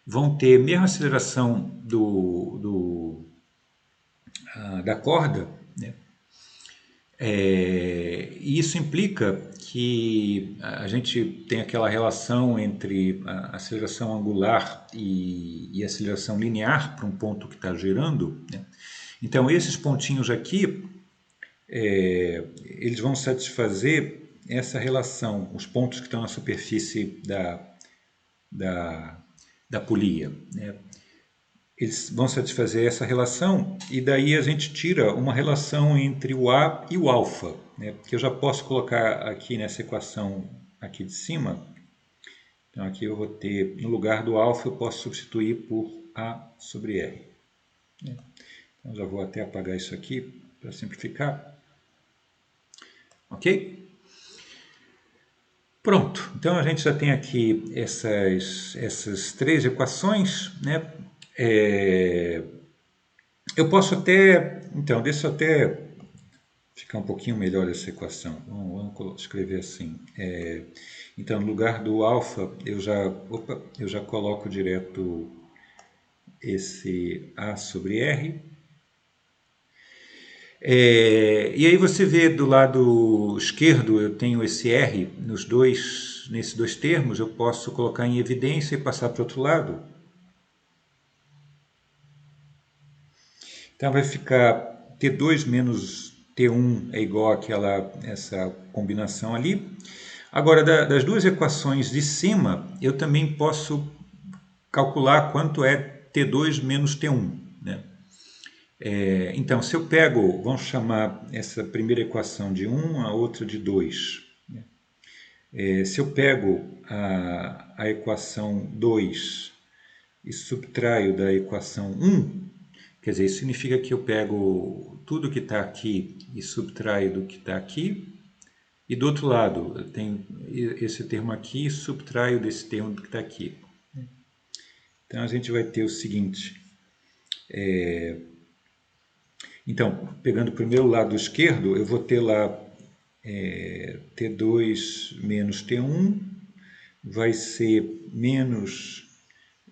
vão ter a mesma aceleração da corda, né? E isso implica que a gente tem aquela relação entre a aceleração angular e aceleração linear para um ponto que está girando, né? Então, esses pontinhos aqui, eles vão satisfazer essa relação, os pontos que estão na superfície da polia, né? Eles vão satisfazer essa relação e daí a gente tira uma relação entre o A e o alfa, né? Que eu já posso colocar aqui nessa equação aqui de cima. Então aqui eu vou ter, no lugar do alfa, eu posso substituir por A sobre R. Então já vou até apagar isso aqui para simplificar. Ok? Pronto, então a gente já tem aqui essas três equações, né? Eu posso até, então, deixa eu até ficar um pouquinho melhor essa equação. Vamos escrever assim. Então, no lugar do alfa, eu já coloco direto esse A sobre R. E aí você vê do lado esquerdo, eu tenho esse R nesses dois termos, eu posso colocar em evidência e passar para o outro lado. Então vai ficar T2 menos T1 é igual essa combinação ali. Agora, das duas equações de cima, eu também posso calcular quanto é T2 menos T1, né? Então, se eu pego, vamos chamar essa primeira equação de 1, a outra de 2. Né? Se eu pego a equação 2 e subtraio da equação 1, quer dizer, isso significa que eu pego tudo que está aqui e subtraio do que está aqui. E do outro lado, eu tenho esse termo aqui e subtraio desse termo que está aqui. Então, a gente vai ter o seguinte. Então, pegando o primeiro lado esquerdo, eu vou ter lá T2 menos T1, vai ser menos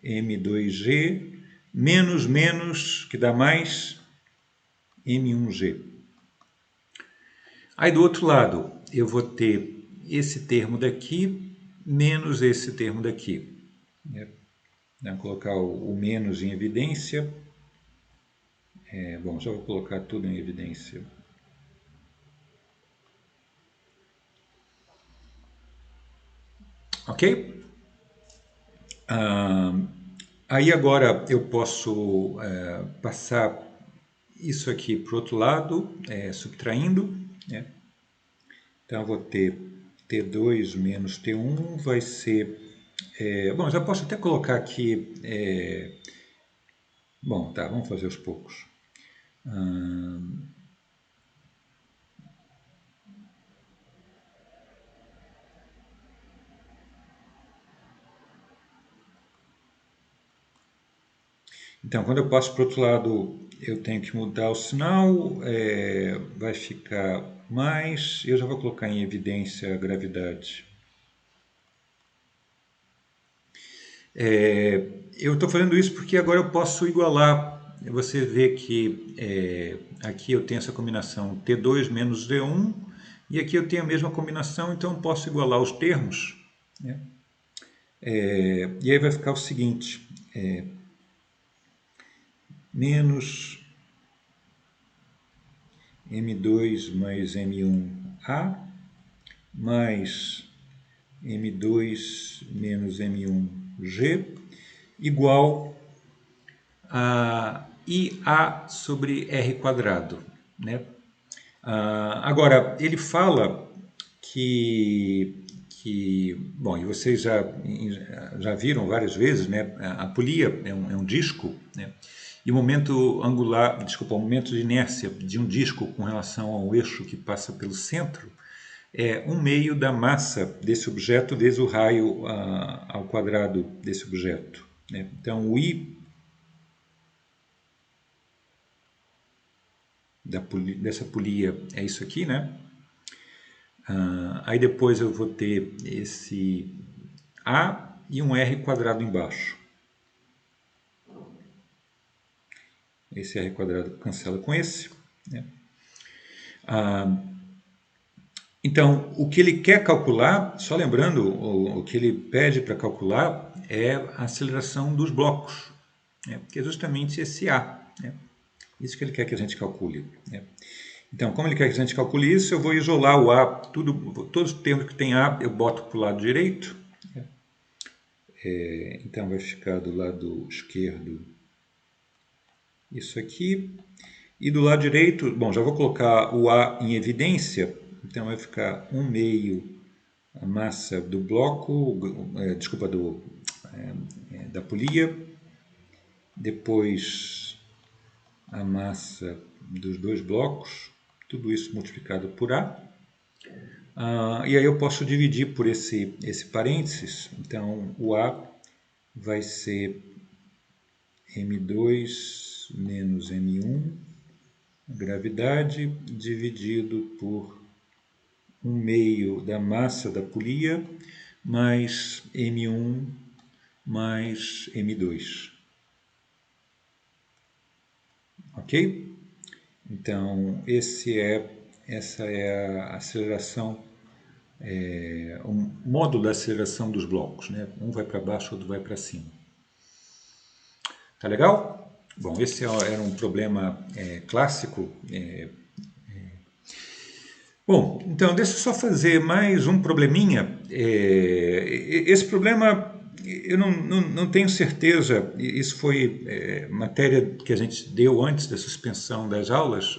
M2G, menos menos, que dá mais, M1G. Aí do outro lado, eu vou ter esse termo daqui, menos esse termo daqui. Vou colocar o menos em evidência. Bom, já vou colocar tudo em evidência. Ok? Ah, aí agora eu posso passar isso aqui para o outro lado, subtraindo, né? Então eu vou ter T2 menos T1 vai ser... bom, já posso até colocar aqui... bom, tá, vamos fazer aos poucos. Então, quando eu passo para o outro lado, eu tenho que mudar o sinal, vai ficar mais... Eu já vou colocar em evidência a gravidade. Eu estou fazendo isso porque agora eu posso igualar. Você vê que aqui eu tenho essa combinação T2 menos D1 e aqui eu tenho a mesma combinação, então eu posso igualar os termos, né? E aí vai ficar o seguinte, menos M2 mais M1A mais M2 menos M1G igual a IA sobre R quadrado, né? Agora, ele fala bom, e vocês já viram várias vezes, né? A polia é um disco, né? E o momento angular, desculpa, o momento de inércia de um disco com relação ao eixo que passa pelo centro é 1/2 da massa desse objeto vezes o raio ao quadrado desse objeto, né? Então, o I dessa polia é isso aqui, né? Aí depois eu vou ter esse A e um R quadrado embaixo. Esse R quadrado cancela com esse, né? Então, o que ele quer calcular, só lembrando, o que ele pede para calcular é a aceleração dos blocos, né? Que é justamente esse A, né? Isso que ele quer que a gente calcule, né? Então, como ele quer que a gente calcule isso, eu vou isolar o A, todos os termos que tem A eu boto para o lado direito. Então vai ficar do lado esquerdo isso aqui. E do lado direito, bom, já vou colocar o A em evidência, então vai ficar 1/2 a massa do bloco, desculpa, da polia, depois a massa dos dois blocos, tudo isso multiplicado por A. E aí eu posso dividir por esse parênteses, então o A vai ser M2 menos M1, gravidade, dividido por 1/2 da massa da polia, mais M1 mais M2. Ok? Então, essa é a aceleração, o módulo da aceleração dos blocos, né? Um vai para baixo, outro vai para cima. Tá legal? Bom, esse era um problema clássico. Bom, então deixa eu só fazer mais um probleminha. Esse problema eu não tenho certeza, isso foi matéria que a gente deu antes da suspensão das aulas.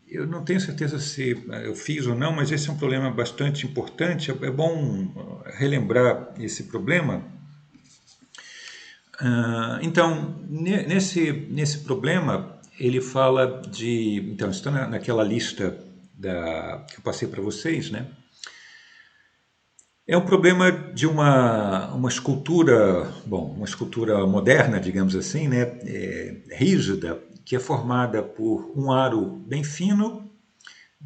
Eu não tenho certeza se eu fiz ou não, mas esse é um problema bastante importante. É bom relembrar esse problema. Então, nesse problema, ele fala de... Então, está naquela lista que eu passei para vocês, né? É um problema de uma escultura, bom, uma escultura moderna, digamos assim, né? Rígida, que é formada por um aro bem fino,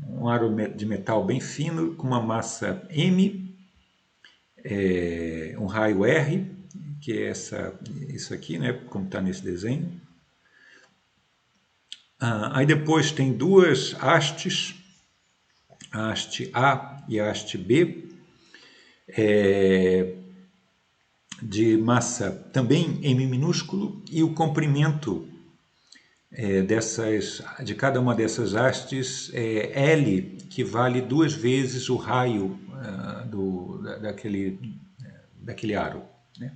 um aro de metal bem fino, com uma massa M, um raio R, que é isso aqui, né? Como está nesse desenho. Aí depois tem duas hastes, a haste A e a haste B, de massa também M minúsculo, e o comprimento de cada uma dessas hastes é L, que vale 2 vezes o raio daquele aro, né?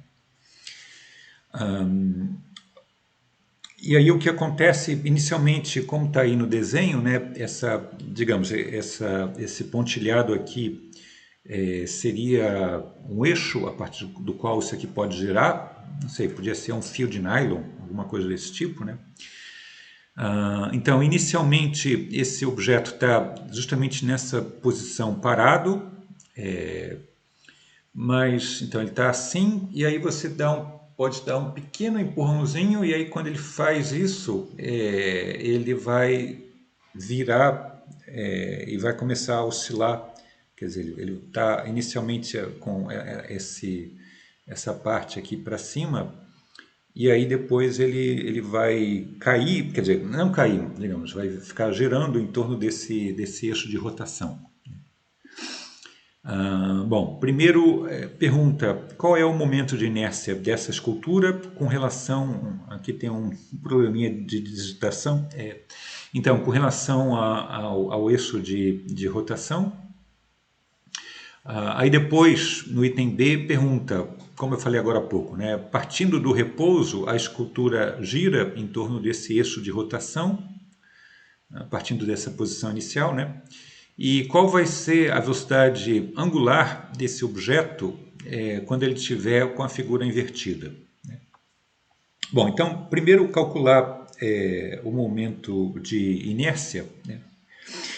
E aí o que acontece inicialmente, como está aí no desenho, né, esse pontilhado aqui seria um eixo a partir do qual isso aqui pode girar, não sei, podia ser um fio de nylon, alguma coisa desse tipo, né? Então, inicialmente, esse objeto está justamente nessa posição parado, mas então ele está assim, e aí você pode dar um pequeno empurrãozinho, e aí quando ele faz isso, ele vai virar e vai começar a oscilar. Quer dizer, ele está inicialmente com essa parte aqui para cima, e aí depois ele vai cair, quer dizer, não cair, digamos, vai ficar girando em torno desse eixo de rotação. Bom, primeiro pergunta, qual é o momento de inércia dessa escultura com relação, aqui tem um probleminha de digitação, então, com relação ao eixo de rotação. Aí depois, no item B, pergunta, como eu falei agora há pouco, né, partindo do repouso, a escultura gira em torno desse eixo de rotação, partindo dessa posição inicial, né? E qual vai ser a velocidade angular desse objeto quando ele estiver com a figura invertida, né? Bom, então, primeiro calcular o momento de inércia, né?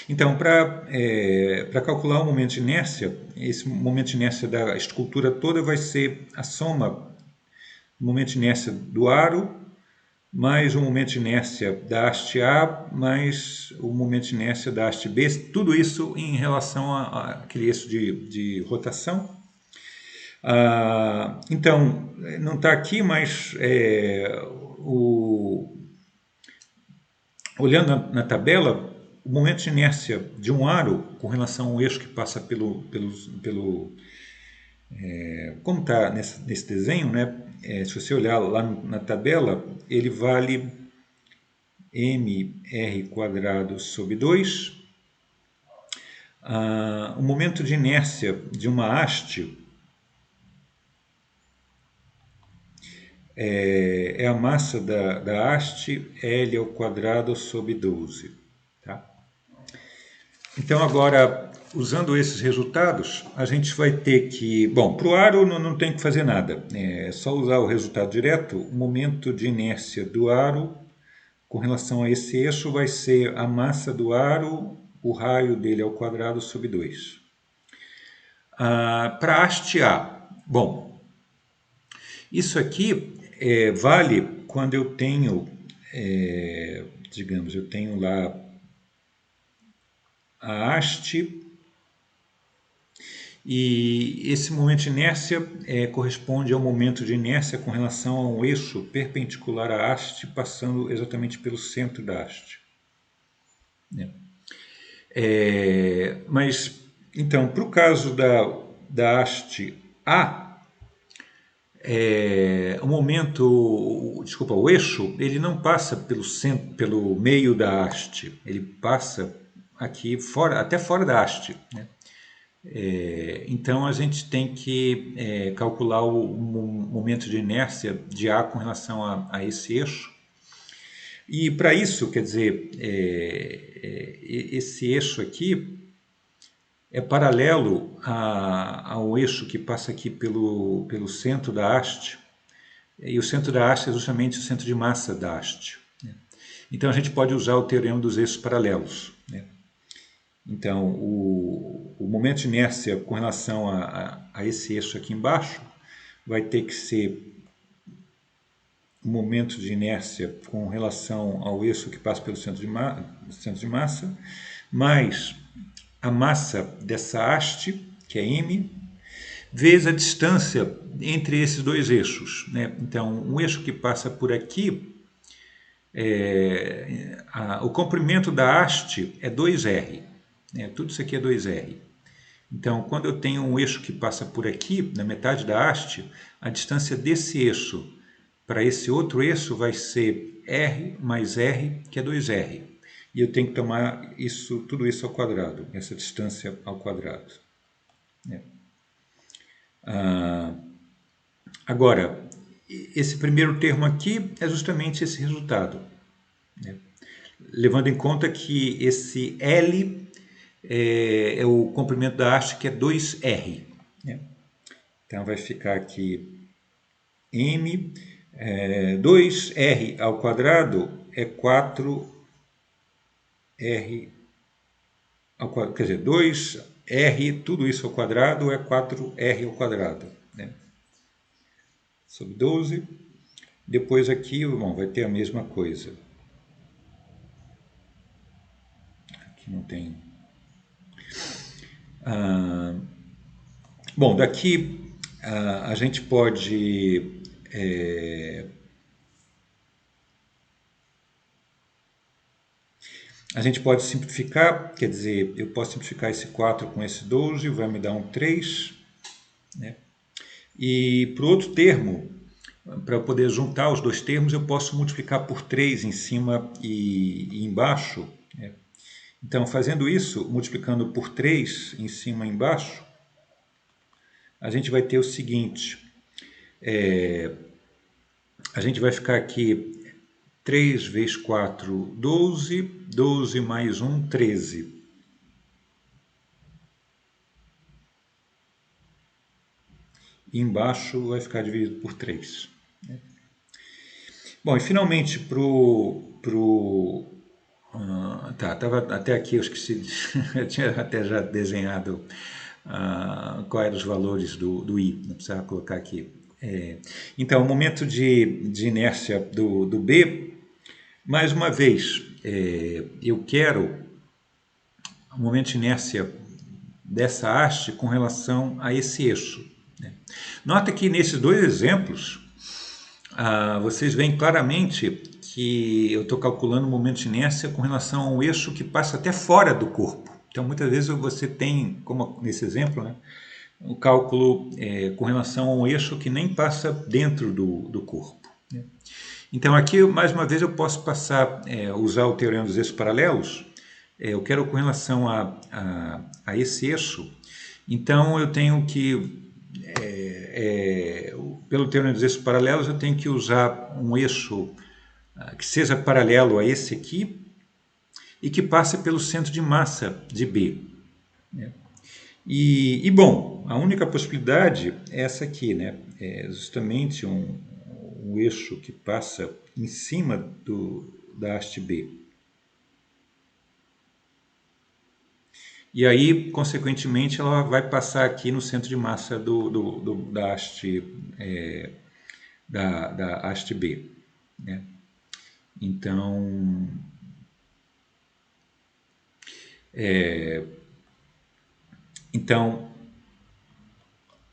Então, para calcular o momento de inércia, esse momento de inércia da escultura toda vai ser a soma do momento de inércia do aro mais o momento de inércia da haste A, mais o momento de inércia da haste B, tudo isso em relação àquele eixo de rotação. Então, não está aqui, mas olhando na tabela, o momento de inércia de um aro com relação ao eixo que passa como está nesse desenho, né? Se você olhar lá na tabela, ele vale mr² sobre 2. O momento de inércia de uma haste é a massa da haste L² sobre 12. Tá? Então, agora, usando esses resultados, a gente vai ter que... Bom, para o aro não tem que fazer nada. É só usar o resultado direto. O momento de inércia do aro com relação a esse eixo vai ser a massa do aro, o raio dele ao quadrado sobre 2. Para a haste A, bom, isso aqui vale quando eu tenho, digamos, eu tenho lá a haste e esse momento de inércia corresponde ao momento de inércia com relação a um eixo perpendicular à haste passando exatamente pelo centro da haste. Mas, então, para o caso da haste A, o eixo, ele não passa pelo meio da haste, ele passa aqui fora, até fora da haste, né? Então a gente tem que calcular o momento de inércia de A com relação a esse eixo. E para isso, quer dizer, esse eixo aqui é paralelo ao eixo que passa aqui pelo centro da haste, e o centro da haste é justamente o centro de massa da haste, né? Então a gente pode usar o teorema dos eixos paralelos, né? Então o momento de inércia com relação a esse eixo aqui embaixo vai ter que ser o momento de inércia com relação ao eixo que passa pelo centro de massa, mais a massa dessa haste, que é m, vezes a distância entre esses dois eixos, né? Então, um eixo que passa por aqui, o comprimento da haste é 2r, né? Tudo isso aqui é 2r. Então, quando eu tenho um eixo que passa por aqui, na metade da haste, a distância desse eixo para esse outro eixo vai ser r mais r, que é 2r. E eu tenho que tomar tudo isso ao quadrado, essa distância ao quadrado, né? Agora, esse primeiro termo aqui é justamente esse resultado, né? Levando em conta que esse L é o comprimento da haste, que é 2R, né? Então vai ficar aqui M, 2R ao quadrado é 4R ao quadrado, quer dizer, 2R, tudo isso ao quadrado é 4R ao quadrado, né? Sobre 12. Depois aqui, bom, vai ter a mesma coisa. Aqui não tem. Bom, daqui a gente pode simplificar, quer dizer, eu posso simplificar esse 4 com esse 12, vai me dar um 3, né? E para o outro termo, para eu poder juntar os dois termos, eu posso multiplicar por 3 em cima e embaixo, né? Então, fazendo isso, multiplicando por 3 em cima e embaixo, a gente vai ter o seguinte, a gente vai ficar aqui 3 vezes 4, 12, 12 mais 1, 13. E embaixo vai ficar dividido por 3. Bom, e finalmente tá, tava até aqui, eu esqueci, eu tinha até já desenhado quais eram os valores do I, não precisava colocar aqui. Então, o momento de inércia do B, mais uma vez, eu quero o momento de inércia dessa haste com relação a esse eixo, né? Nota que nesses dois exemplos, vocês veem claramente que eu estou calculando o momento de inércia com relação a um eixo que passa até fora do corpo. Então, muitas vezes você tem, como nesse exemplo, né, o cálculo com relação a um eixo que nem passa dentro do corpo, né? Então, aqui, mais uma vez, eu posso usar o teorema dos eixos paralelos. Eu quero com relação a esse eixo. Então, eu tenho que pelo teorema dos eixos paralelos, eu tenho que usar um eixo que seja paralelo a esse aqui e que passe pelo centro de massa de B, né? Bom, a única possibilidade é essa aqui, né? É justamente um eixo que passa em cima da haste B. E aí, consequentemente, ela vai passar aqui no centro de massa da haste da haste B, né? Então, então,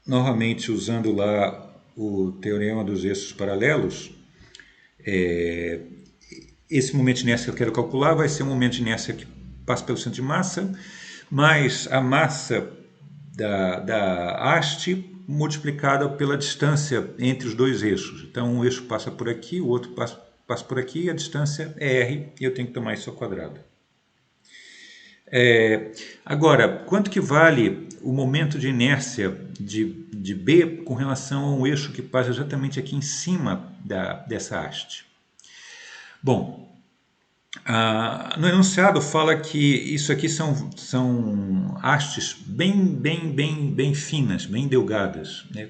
novamente usando lá o teorema dos eixos paralelos, esse momento de inércia que eu quero calcular vai ser um momento de inércia que passa pelo centro de massa, mais a massa da haste multiplicada pela distância entre os dois eixos. Então, um eixo passa por aqui, o outro passa por aqui, a distância é r, e eu tenho que tomar isso ao quadrado. Agora, quanto que vale o momento de inércia de B com relação a um eixo que passa exatamente aqui em cima dessa haste? Bom, no enunciado fala que isso aqui são hastes bem finas, bem delgadas, né?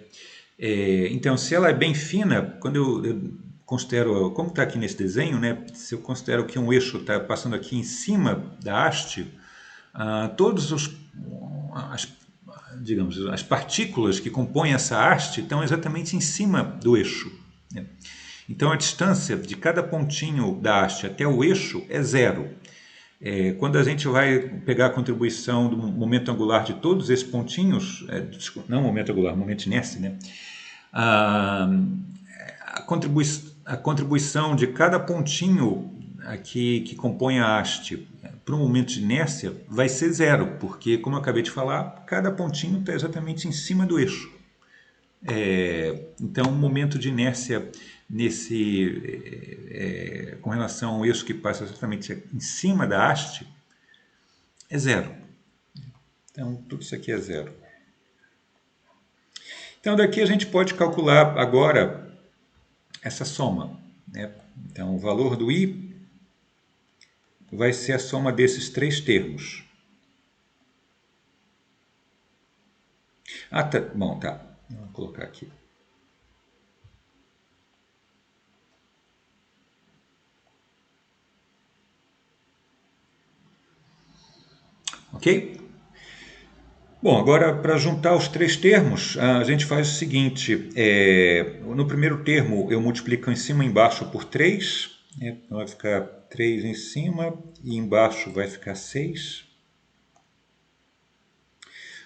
Então, se ela é bem fina, quando eu considero, como está aqui nesse desenho, né? Se eu considero que um eixo está passando aqui em cima da haste, todos digamos, as partículas que compõem essa haste estão exatamente em cima do eixo, né? Então, a distância de cada pontinho da haste até o eixo é zero. Quando a gente vai pegar a contribuição do momento angular de todos esses pontinhos, não momento angular, momento de inércia, né? A contribuição de cada pontinho aqui que compõe a haste para o momento de inércia vai ser zero, porque, como eu acabei de falar, cada pontinho está exatamente em cima do eixo. Então, o momento de inércia com relação ao eixo que passa exatamente em cima da haste é zero. Então, tudo isso aqui é zero. Então, daqui a gente pode calcular agora essa soma, né? Então, o valor do I vai ser a soma desses três termos. Ah, tá. Bom, tá. Vou colocar aqui. Ok? Bom, agora para juntar os três termos, a gente faz o seguinte: no primeiro termo eu multiplico em cima e embaixo por 3, né? Então vai ficar 3 em cima e embaixo vai ficar 6.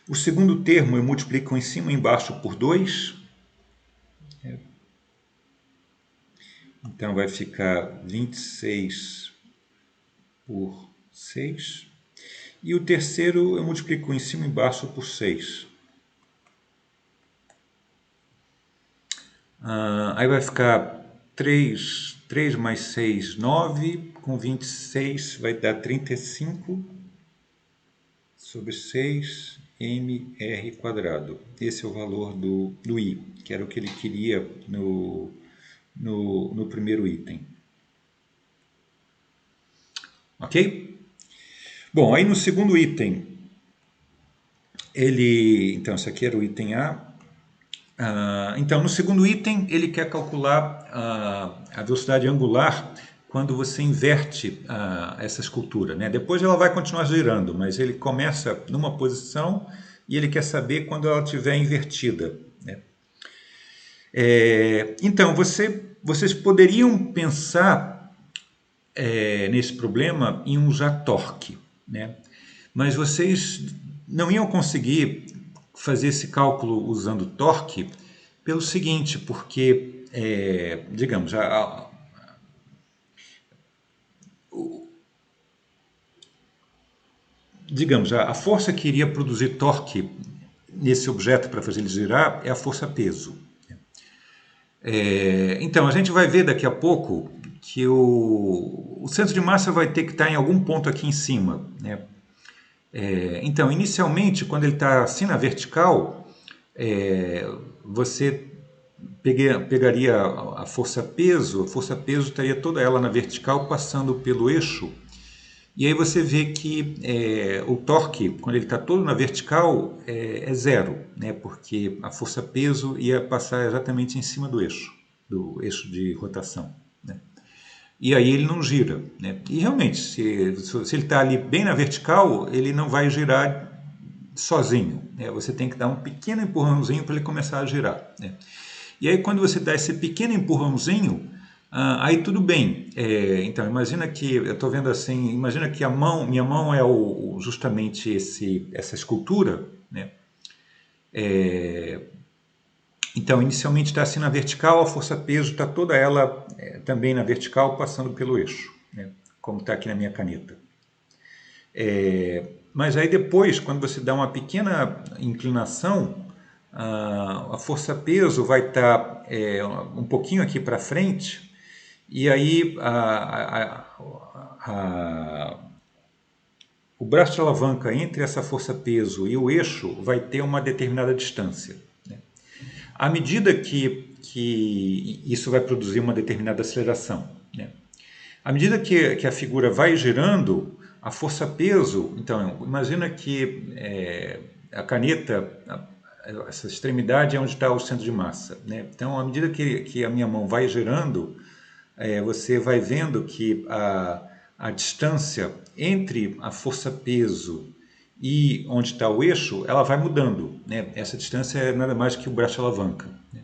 O segundo termo eu multiplico em cima e embaixo por 2. Então vai ficar 26 por 6. E o terceiro eu multiplico em cima e embaixo por 6. Aí vai ficar 3 mais 6, 9. Com 26 vai dar 35 sobre 6 mr quadrado. Esse é o valor do I, que era o que ele queria no primeiro item. Ok? Bom, aí no segundo item, então esse aqui era o item A. Então, no segundo item, ele quer calcular a velocidade angular quando você inverte essa escultura, né? Depois ela vai continuar girando, mas ele começa numa posição e ele quer saber quando ela estiver invertida, né? Então, vocês poderiam pensar nesse problema em usar torque, né? Mas vocês não iam conseguir fazer esse cálculo usando torque pelo seguinte, porque, digamos, a força que iria produzir torque nesse objeto para fazer ele girar é a força-peso. Então, a gente vai ver daqui a pouco que o centro de massa vai ter que estar em algum ponto aqui em cima, né? Então, inicialmente, quando ele está assim na vertical, você pegaria a força-peso estaria toda ela na vertical, passando pelo eixo, e aí você vê que o torque, quando ele está todo na vertical, é zero, né? Porque a força-peso ia passar exatamente em cima do eixo de rotação, né? E aí ele não gira, né? E realmente, se ele está ali bem na vertical, ele não vai girar sozinho, né? Você tem que dar um pequeno empurrãozinho para ele começar a girar, né? E aí quando você dá esse pequeno empurrãozinho, aí tudo bem. Então imagina que, eu estou vendo assim, imagina que minha mão é justamente essa escultura, né? Então inicialmente está assim na vertical, a força-peso está toda ela também na vertical, passando pelo eixo, né? Como está aqui na minha caneta. Mas aí depois, quando você dá uma pequena inclinação, a força-peso vai estar um pouquinho aqui para frente, e aí o braço de alavanca entre essa força-peso e o eixo vai ter uma determinada distância, né? À medida que isso vai produzir uma determinada aceleração, né? À medida que a figura vai girando, a força-peso, então, imagina que a caneta, essa extremidade é onde está o centro de massa, né? Então, à medida que a minha mão vai girando, você vai vendo que a distância entre a força-peso e onde está o eixo, ela vai mudando, né? Essa distância é nada mais que o braço de alavanca, né?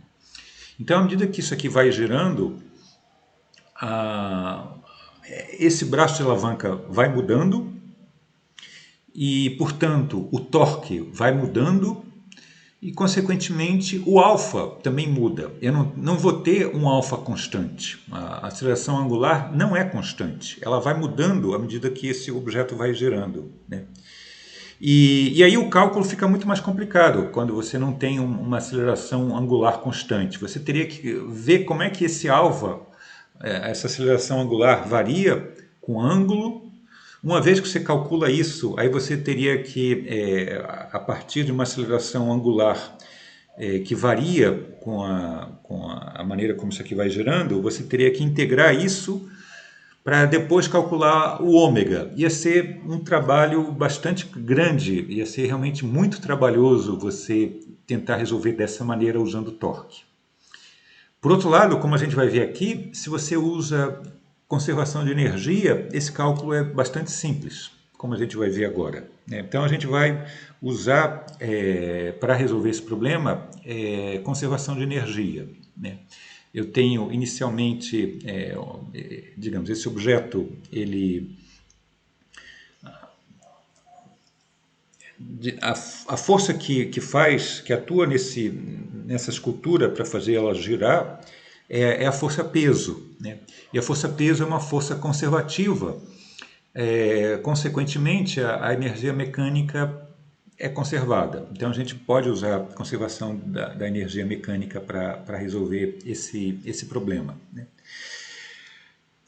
Então, à medida que isso aqui vai girando, esse braço de alavanca vai mudando e, portanto, o torque vai mudando e, consequentemente, o alfa também muda. Eu não vou ter um alfa constante. A aceleração angular não é constante. Ela vai mudando à medida que esse objeto vai girando, né? E aí o cálculo fica muito mais complicado quando você não tem uma aceleração angular constante. Você teria que ver como é que esse alfa, essa aceleração angular, varia com ângulo. Uma vez que você calcula isso, aí você teria que, a partir de uma aceleração angular, que varia com a maneira como isso aqui vai girando, você teria que integrar isso para depois calcular o ômega. Ia ser um trabalho bastante grande, ia ser realmente muito trabalhoso você tentar resolver dessa maneira usando torque. Por outro lado, como a gente vai ver aqui, se você usa conservação de energia, esse cálculo é bastante simples, como a gente vai ver agora. Então a gente vai usar, para resolver esse problema, conservação de energia. Eu tenho inicialmente, digamos, esse objeto, a força que atua nessa escultura para fazer ela girar é a força peso. E a força peso é uma força conservativa. Consequentemente, a energia mecânica é conservada. Então a gente pode usar a conservação da energia mecânica para resolver esse problema.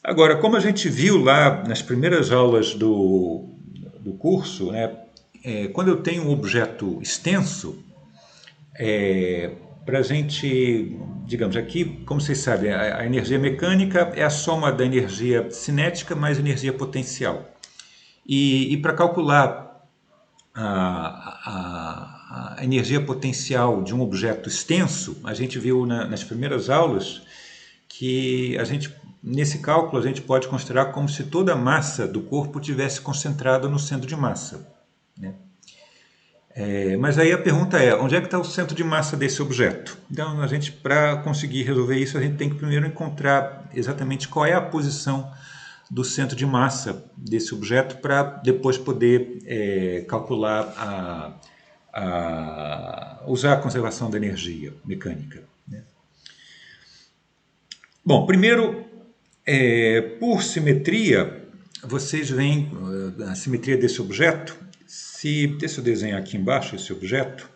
Agora, como a gente viu lá nas primeiras aulas do curso, quando eu tenho um objeto extenso, para a gente, digamos aqui, como vocês sabem, a energia mecânica é a soma da energia cinética mais energia potencial. E para calcular a energia potencial de um objeto extenso, a gente viu nas primeiras aulas que nesse cálculo a gente pode considerar como se toda a massa do corpo tivesse concentrada no centro de massa. Mas aí a pergunta é, onde é que está o centro de massa desse objeto? Então, para conseguir resolver isso, a gente tem que primeiro encontrar exatamente qual é a posição do centro de massa desse objeto para depois poder calcular usar a conservação da energia mecânica. Bom, primeiro, por simetria, vocês veem a simetria desse objeto. Deixa eu desenhar aqui embaixo esse objeto.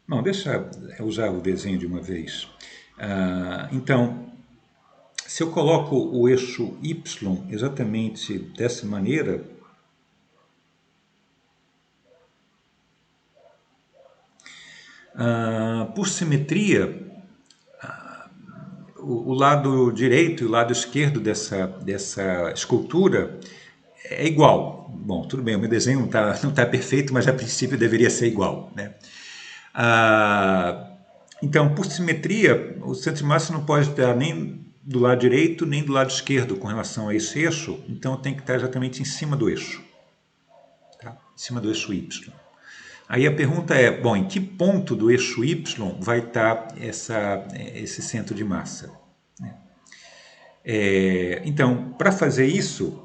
Não, deixa eu usar o desenho de uma vez. Então, se eu coloco o eixo Y exatamente dessa maneira, por simetria, o lado direito e o lado esquerdo dessa escultura é igual. Bom, tudo bem, o meu desenho não tá perfeito, mas a princípio deveria ser igual. Então, por simetria, o centro de massa não pode estar nem do lado direito nem do lado esquerdo com relação a esse eixo, então tem que estar exatamente em cima do eixo. Em cima do eixo Y. Aí a pergunta é, bom, em que ponto do eixo Y vai estar esse centro de massa? Então, para fazer isso,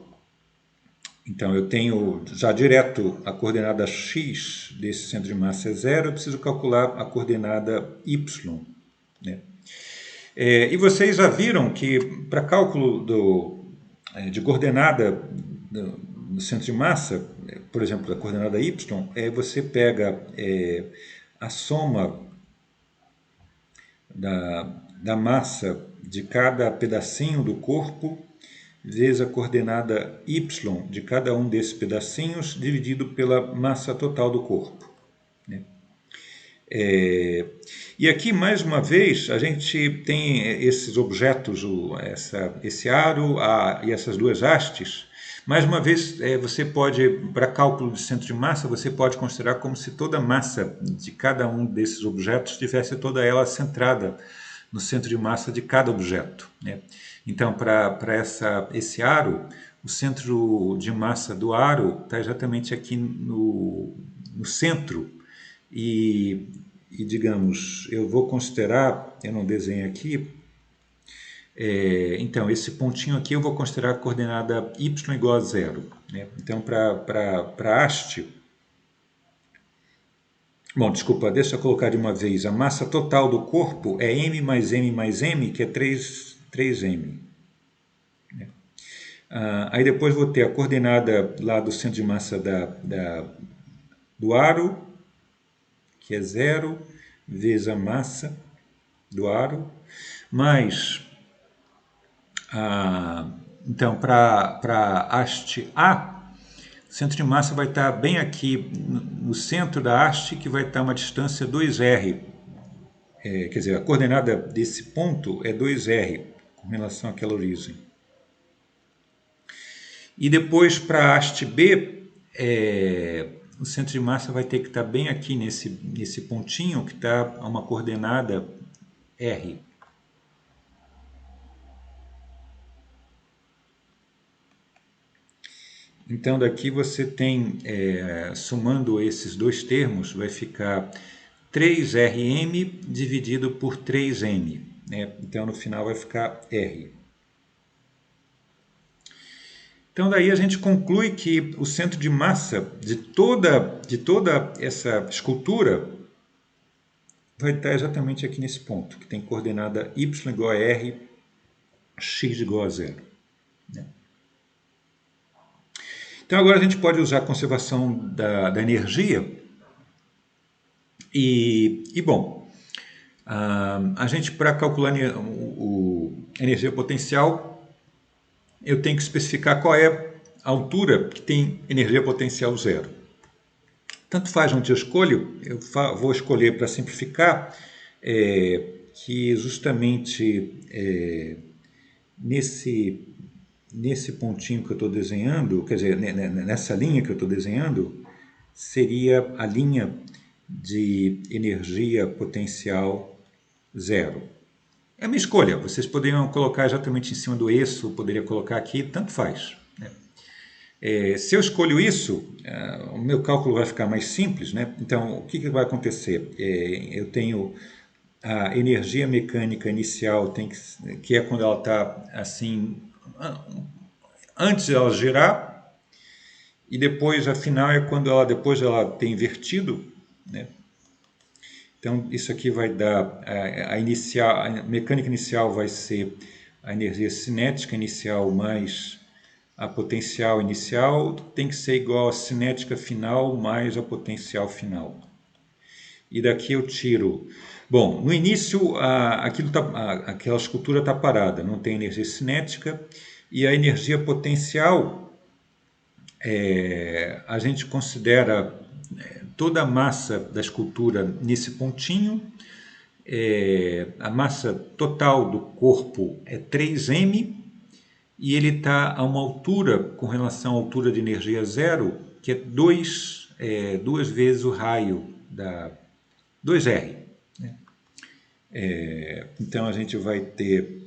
então eu tenho já direto a coordenada x desse centro de massa é 0, eu preciso calcular a coordenada y. E vocês já viram que para cálculo de coordenada do centro de massa, por exemplo, a coordenada y, você pega a soma da massa de cada pedacinho do corpo vezes a coordenada y de cada um desses pedacinhos dividido pela massa total do corpo. E aqui, mais uma vez, a gente tem esses objetos, esse aro e essas duas hastes. Mais uma vez, você pode, para cálculo de centro de massa, você pode considerar como se toda a massa de cada um desses objetos tivesse toda ela centrada no centro de massa de cada objeto. Então, para esse aro, o centro de massa do aro está exatamente aqui no centro e, digamos, eu vou considerar, eu não desenho aqui, então esse pontinho aqui eu vou considerar a coordenada y igual a 0. Então, para a haste, bom, desculpa, deixa eu colocar de uma vez, a massa total do corpo é m mais m mais m, que é 3m. Aí depois vou ter a coordenada lá do centro de massa do aro, que é 0, vezes a massa do aro, mais, então, para a haste A, O centro de massa vai estar bem aqui no centro da haste, que vai estar uma distância 2r. Quer dizer, a coordenada desse ponto é 2r, com relação àquela origem. E depois, para a haste B, o centro de massa vai ter que estar bem aqui nesse pontinho, que está a uma coordenada r. Então, daqui você tem, somando esses dois termos, vai ficar 3rm dividido por 3m. Né? Então, no final vai ficar r. Então, daí a gente conclui que o centro de massa de toda essa escultura vai estar exatamente aqui nesse ponto, que tem coordenada y igual a r, x igual a 0. Né? Então, agora a gente pode usar a conservação da energia. Bom, a gente, para calcular a energia potencial, eu tenho que especificar qual é a altura que tem energia potencial zero. Tanto faz onde eu escolho, eu vou escolher para simplificar, que justamente nesse pontinho que eu estou desenhando, quer dizer, nessa linha que eu estou desenhando, seria a linha de energia potencial zero. É a minha escolha, vocês poderiam colocar exatamente em cima do eixo, poderia colocar aqui, tanto faz. Né? Se eu escolho isso, o meu cálculo vai ficar mais simples. Né? Então, o que vai acontecer? Eu tenho a energia mecânica inicial, que é quando ela está assim, antes de ela girar, e depois a final é quando depois ela tem invertido. Né? Então, isso aqui vai dar, a mecânica inicial vai ser a energia cinética inicial mais a potencial inicial, tem que ser igual a cinética final mais a potencial final. E daqui eu tiro... Bom, no início, aquela escultura está parada, não tem energia cinética, e a energia potencial, a gente considera toda a massa da escultura nesse pontinho. A massa total do corpo é 3m e ele está a uma altura, com relação à altura de energia zero, que é 2 vezes o raio da 2r. Né? Então a gente vai ter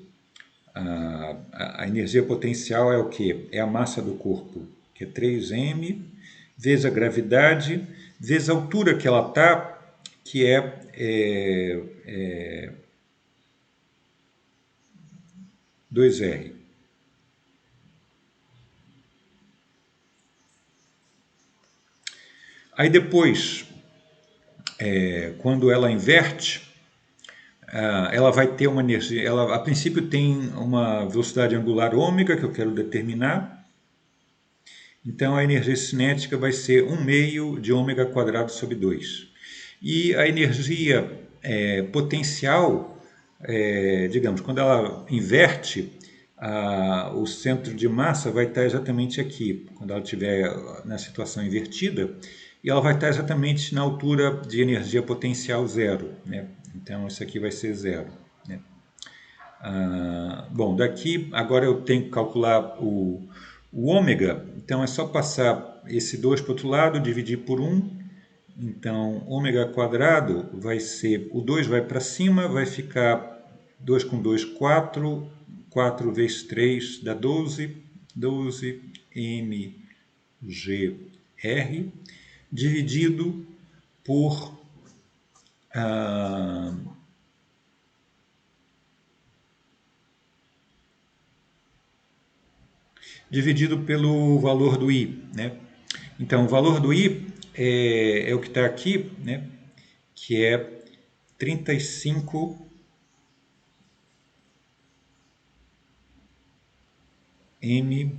a energia potencial é o quê? É a massa do corpo, que é 3m, vezes a gravidade, vezes a altura que ela está, que é 2r. Aí depois, quando ela inverte, ela vai ter uma energia, ela a princípio tem uma velocidade angular ômega, que eu quero determinar. Então a energia cinética vai ser 1/2 de ômega quadrado sobre 2. E a energia potencial, digamos, quando ela inverte, o centro de massa vai estar exatamente aqui, quando ela estiver na situação invertida, e ela vai estar exatamente na altura de energia potencial zero. Né? Então isso aqui vai ser zero. Né? Bom, daqui agora eu tenho que calcular o ômega, então é só passar esse 2 para o outro lado, dividir por 1. Então, ômega quadrado vai ser, o 2 vai para cima, vai ficar 2 com 2, 4, 4 vezes 3 dá 12, 12 mgr, dividido por dividido pelo valor do I. Né? Então, o valor do I é o que está aqui, né? Que é 35 mr²,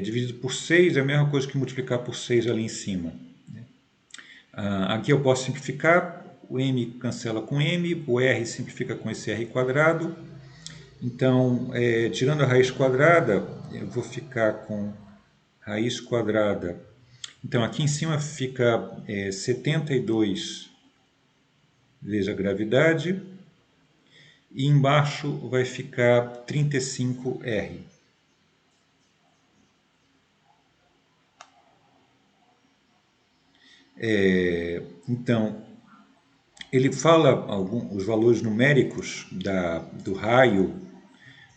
dividido por 6, é a mesma coisa que multiplicar por 6 ali em cima. Né? Aqui eu posso simplificar, o m cancela com m, o r simplifica com esse r², Então, tirando a raiz quadrada, eu vou ficar com raiz quadrada. Então, aqui em cima fica 72 vezes a gravidade, e embaixo vai ficar 35R. Então, ele fala os valores numéricos do raio.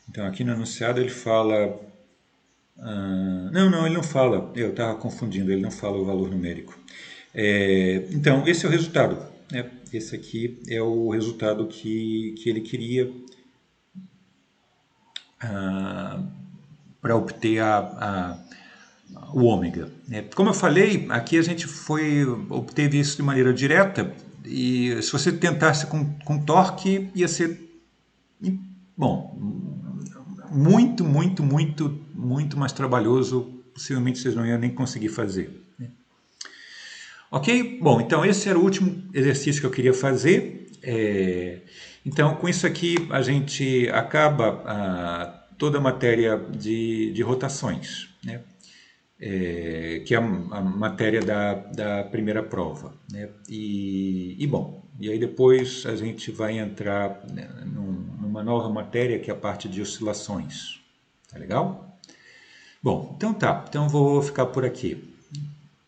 Então, aqui no enunciado ele fala... não, ele não fala. Eu estava confundindo, ele não fala o valor numérico. Então, esse é o resultado, né? Esse aqui é o resultado que ele queria para obter o ômega, né? Como eu falei, aqui a gente obteve isso de maneira direta, e se você tentasse com torque, ia ser, bom, muito mais trabalhoso. Possivelmente vocês não iam nem conseguir fazer. Ok? Bom, então esse era o último exercício que eu queria fazer. Então, com isso aqui, a gente acaba toda a matéria de rotações, né? Que é a matéria da primeira prova, né? Bom, e aí depois a gente vai entrar, né, numa nova matéria que é a parte de oscilações. Tá legal? Bom, então tá. Então vou ficar por aqui.